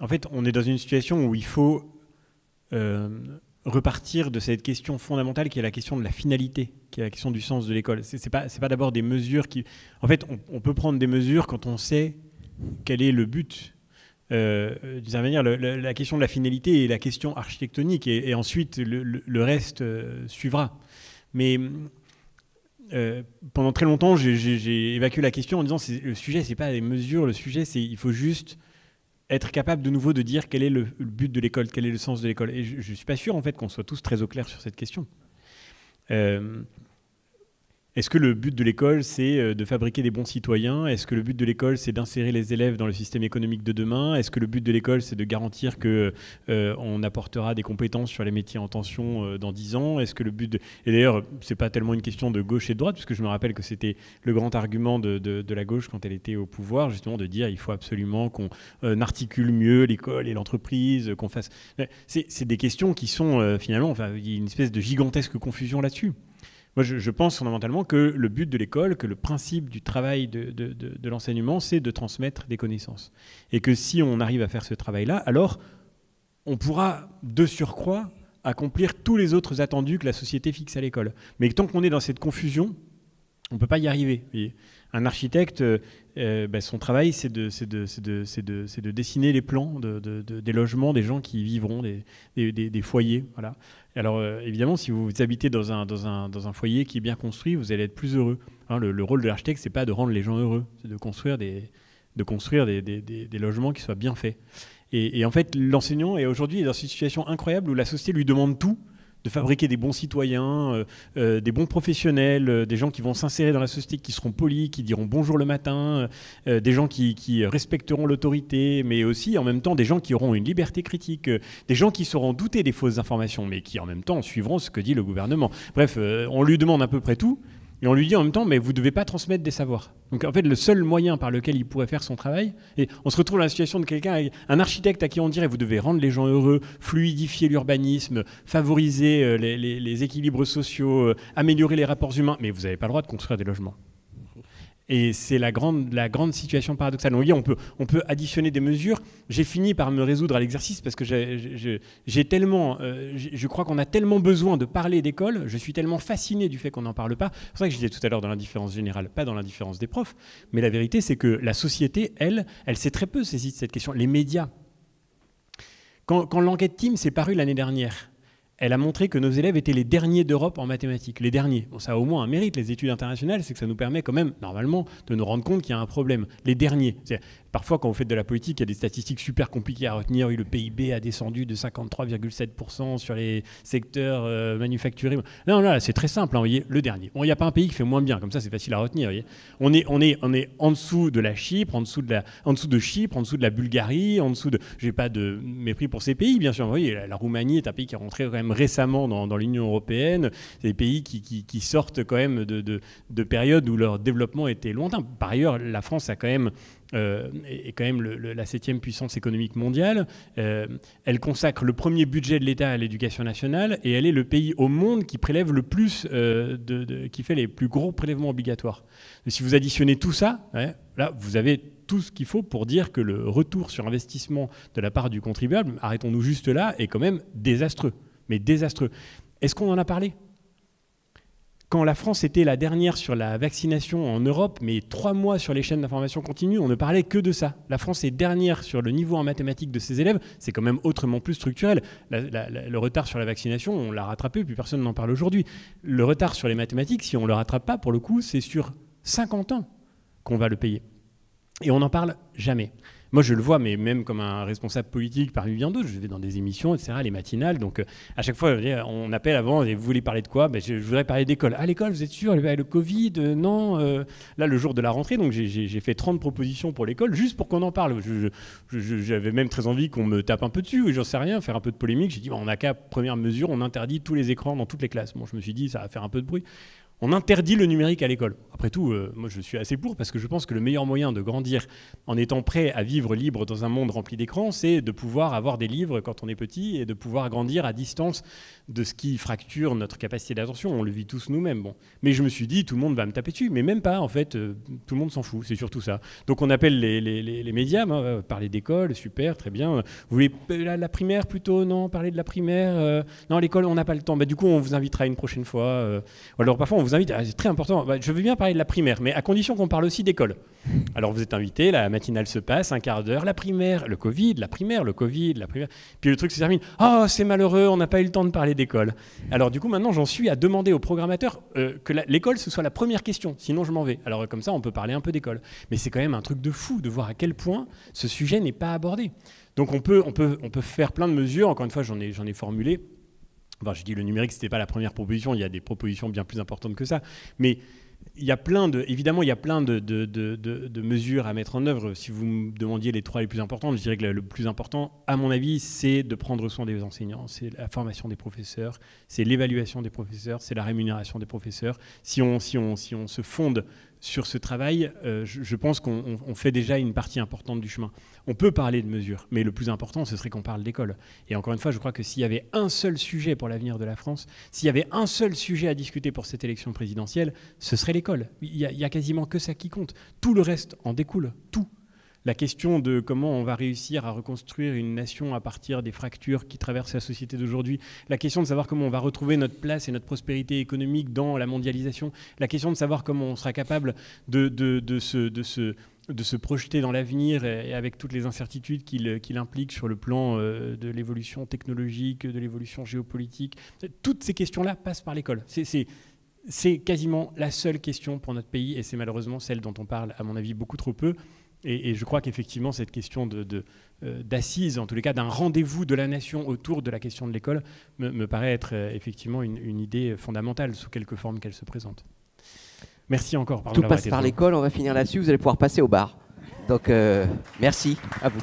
en fait, on est dans une situation où il faut repartir de cette question fondamentale qui est la question de la finalité, qui est la question du sens de l'école. C'est pas d'abord des mesures qui... En fait, on peut prendre des mesures quand on sait quel est le but. D'une certaine manière, la question de la finalité est la question architectonique et ensuite le reste suivra. Mais pendant très longtemps, j'ai évacué la question en disant le sujet, c'est pas les mesures, le sujet, c'est il faut juste être capable de nouveau de dire quel est le but de l'école, quel est le sens de l'école. Et je ne suis pas sûr en fait qu'on soit tous très au clair sur cette question. Est-ce que le but de l'école, c'est de fabriquer des bons citoyens? Est-ce que le but de l'école, c'est d'insérer les élèves dans le système économique de demain? Est-ce que le but de l'école, c'est de garantir qu'on apportera des compétences sur les métiers en tension dans 10 ans? Est-ce que le but Et d'ailleurs, ce n'est pas tellement une question de gauche et de droite, puisque je me rappelle que c'était le grand argument de la gauche quand elle était au pouvoir, justement, de dire il faut absolument qu'on articule mieux l'école et l'entreprise, qu'on fasse... C'est des questions qui sont finalement... Enfin, il y a une espèce de gigantesque confusion là-dessus. Moi, je pense fondamentalement que le but de l'école, que le principe du travail de l'enseignement, c'est de transmettre des connaissances. Et que si on arrive à faire ce travail-là, alors on pourra, de surcroît, accomplir tous les autres attendus que la société fixe à l'école. Mais tant qu'on est dans cette confusion, on ne peut pas y arriver. Et un architecte, son travail, c'est de dessiner les plans des logements, des gens qui y vivront, des foyers. Voilà. Alors évidemment, si vous habitez dans un foyer qui est bien construit, vous allez être plus heureux. Hein, le rôle de l'architecte, c'est pas de rendre les gens heureux, c'est de construire des logements qui soient bien faits. Et en fait, l'enseignant est aujourd'hui dans une situation incroyable où la société lui demande tout, de fabriquer des bons citoyens, des bons professionnels, des gens qui vont s'insérer dans la société, qui seront polis, qui diront bonjour le matin, des gens qui respecteront l'autorité, mais aussi en même temps des gens qui auront une liberté critique, des gens qui sauront douter des fausses informations, mais qui en même temps suivront ce que dit le gouvernement. Bref, on lui demande à peu près tout, et on lui dit en même temps, mais vous ne devez pas transmettre des savoirs. Donc en fait, le seul moyen par lequel il pourrait faire son travail, et on se retrouve dans la situation de quelqu'un, un architecte à qui on dirait, vous devez rendre les gens heureux, fluidifier l'urbanisme, favoriser les équilibres sociaux, améliorer les rapports humains, mais vous n'avez pas le droit de construire des logements. Et c'est la grande situation paradoxale. Donc, on peut additionner des mesures. J'ai fini par me résoudre à l'exercice parce que je crois qu'on a tellement besoin de parler d'école, je suis tellement fasciné du fait qu'on n'en parle pas. C'est pour ça que je disais tout à l'heure dans l'indifférence générale, pas dans l'indifférence des profs. Mais la vérité, c'est que la société, elle s'est très peu saisie de cette question. Les médias. Quand l'enquête Team s'est parue l'année dernière, elle a montré que nos élèves étaient les derniers d'Europe en mathématiques. Les derniers. Bon, ça a au moins un mérite, les études internationales, c'est que ça nous permet quand même, normalement, de nous rendre compte qu'il y a un problème. Les derniers. Parfois, quand vous faites de la politique, il y a des statistiques super compliquées à retenir. Oui, le PIB a descendu de 53,7% sur les secteurs manufacturiers. Non, là, c'est très simple. Hein, vous voyez, le dernier. Bon, il n'y a pas un pays qui fait moins bien. Comme ça, c'est facile à retenir. Vous voyez. On est en dessous de la Chypre, en dessous de Chypre, en dessous de la Bulgarie, en dessous de... Je n'ai pas de mépris pour ces pays, bien sûr. Vous voyez, la Roumanie est un pays qui est rentré quand même récemment dans l'Union européenne. C'est des pays qui sortent quand même de périodes où leur développement était lointain. Par ailleurs, la France a quand même est quand même la 7e puissance économique mondiale. Elle consacre le premier budget de l'État à l'éducation nationale et elle est le pays au monde qui prélève le plus, qui fait les plus gros prélèvements obligatoires. Et si vous additionnez tout ça, là, vous avez tout ce qu'il faut pour dire que le retour sur investissement de la part du contribuable, arrêtons-nous juste là, est quand même désastreux. Mais désastreux. Est-ce qu'on en a parlé ? Quand la France était la dernière sur la vaccination en Europe, mais 3 mois sur les chaînes d'information continue, on ne parlait que de ça. La France est dernière sur le niveau en mathématiques de ses élèves, c'est quand même autrement plus structurel. Le retard sur la vaccination, on l'a rattrapé, puis personne n'en parle aujourd'hui. Le retard sur les mathématiques, si on ne le rattrape pas, pour le coup, c'est sur 50 ans qu'on va le payer. Et on n'en parle jamais. Moi, je le vois, mais même comme un responsable politique parmi bien d'autres, je vais dans des émissions, etc., les matinales. Donc, à chaque fois, on appelle avant, et vous voulez parler de quoi ? Je voudrais parler d'école. Ah, l'école, vous êtes sûr ? Le Covid, non. Là, le jour de la rentrée, donc j'ai fait 30 propositions pour l'école, juste pour qu'on en parle. J'avais même très envie qu'on me tape un peu dessus, ou j'en sais rien, faire un peu de polémique. J'ai dit, on n'a qu'à première mesure, on interdit tous les écrans dans toutes les classes. Bon, je me suis dit, ça va faire un peu de bruit. On interdit le numérique à l'école. Après tout, moi je suis assez pour parce que je pense que le meilleur moyen de grandir en étant prêt à vivre libre dans un monde rempli d'écrans, c'est de pouvoir avoir des livres quand on est petit et de pouvoir grandir à distance de ce qui fracture notre capacité d'attention. On le vit tous nous-mêmes. Bon. Mais je me suis dit, tout le monde va me taper dessus. Mais même pas, en fait, tout le monde s'en fout. C'est surtout ça. Donc on appelle les médias, parler d'école, super, très bien. Vous voulez la primaire plutôt ? Non, parler de la primaire. Non, l'école, on n'a pas le temps. Du coup, on vous invitera une prochaine fois. Alors parfois, on vous invite, c'est très important, je veux bien parler de la primaire, mais à condition qu'on parle aussi d'école. Alors vous êtes invité, la matinale se passe, un quart d'heure, la primaire, le Covid, la primaire, puis le truc se termine, oh c'est malheureux, on n'a pas eu le temps de parler d'école. Alors du coup maintenant j'en suis à demander aux programmateurs que l'école ce soit la première question, sinon je m'en vais. Alors comme ça on peut parler un peu d'école. Mais c'est quand même un truc de fou de voir à quel point ce sujet n'est pas abordé. Donc on peut faire plein de mesures, encore une fois j'en ai formulé. Enfin, je dis le numérique, ce n'était pas la première proposition, il y a des propositions bien plus importantes que ça. Mais évidemment, il y a plein de mesures à mettre en œuvre. Si vous me demandiez les 3 les plus importantes, je dirais que le plus important, à mon avis, c'est de prendre soin des enseignants, c'est la formation des professeurs, c'est l'évaluation des professeurs, c'est la rémunération des professeurs. Si on se fonde sur ce travail, je pense qu'on fait déjà une partie importante du chemin. On peut parler de mesures, mais le plus important, ce serait qu'on parle d'école. Et encore une fois, je crois que s'il y avait un seul sujet pour l'avenir de la France, s'il y avait un seul sujet à discuter pour cette élection présidentielle, ce serait l'école. Il y a quasiment que ça qui compte. Tout le reste en découle, tout. La question de comment on va réussir à reconstruire une nation à partir des fractures qui traversent la société d'aujourd'hui, la question de savoir comment on va retrouver notre place et notre prospérité économique dans la mondialisation, la question de savoir comment on sera capable de se projeter dans l'avenir et avec toutes les incertitudes qu'il implique sur le plan de l'évolution technologique, de l'évolution géopolitique. Toutes ces questions-là passent par l'école. C'est quasiment la seule question pour notre pays et c'est malheureusement celle dont on parle, à mon avis, beaucoup trop peu. Et je crois qu'effectivement, cette question d'assise, en tous les cas, d'un rendez-vous de la nation autour de la question de l'école me paraît être effectivement une idée fondamentale, sous quelque forme qu'elle se présente. Merci encore. Tout passe par l'école, on va finir là-dessus, vous allez pouvoir passer au bar. Donc, merci à vous.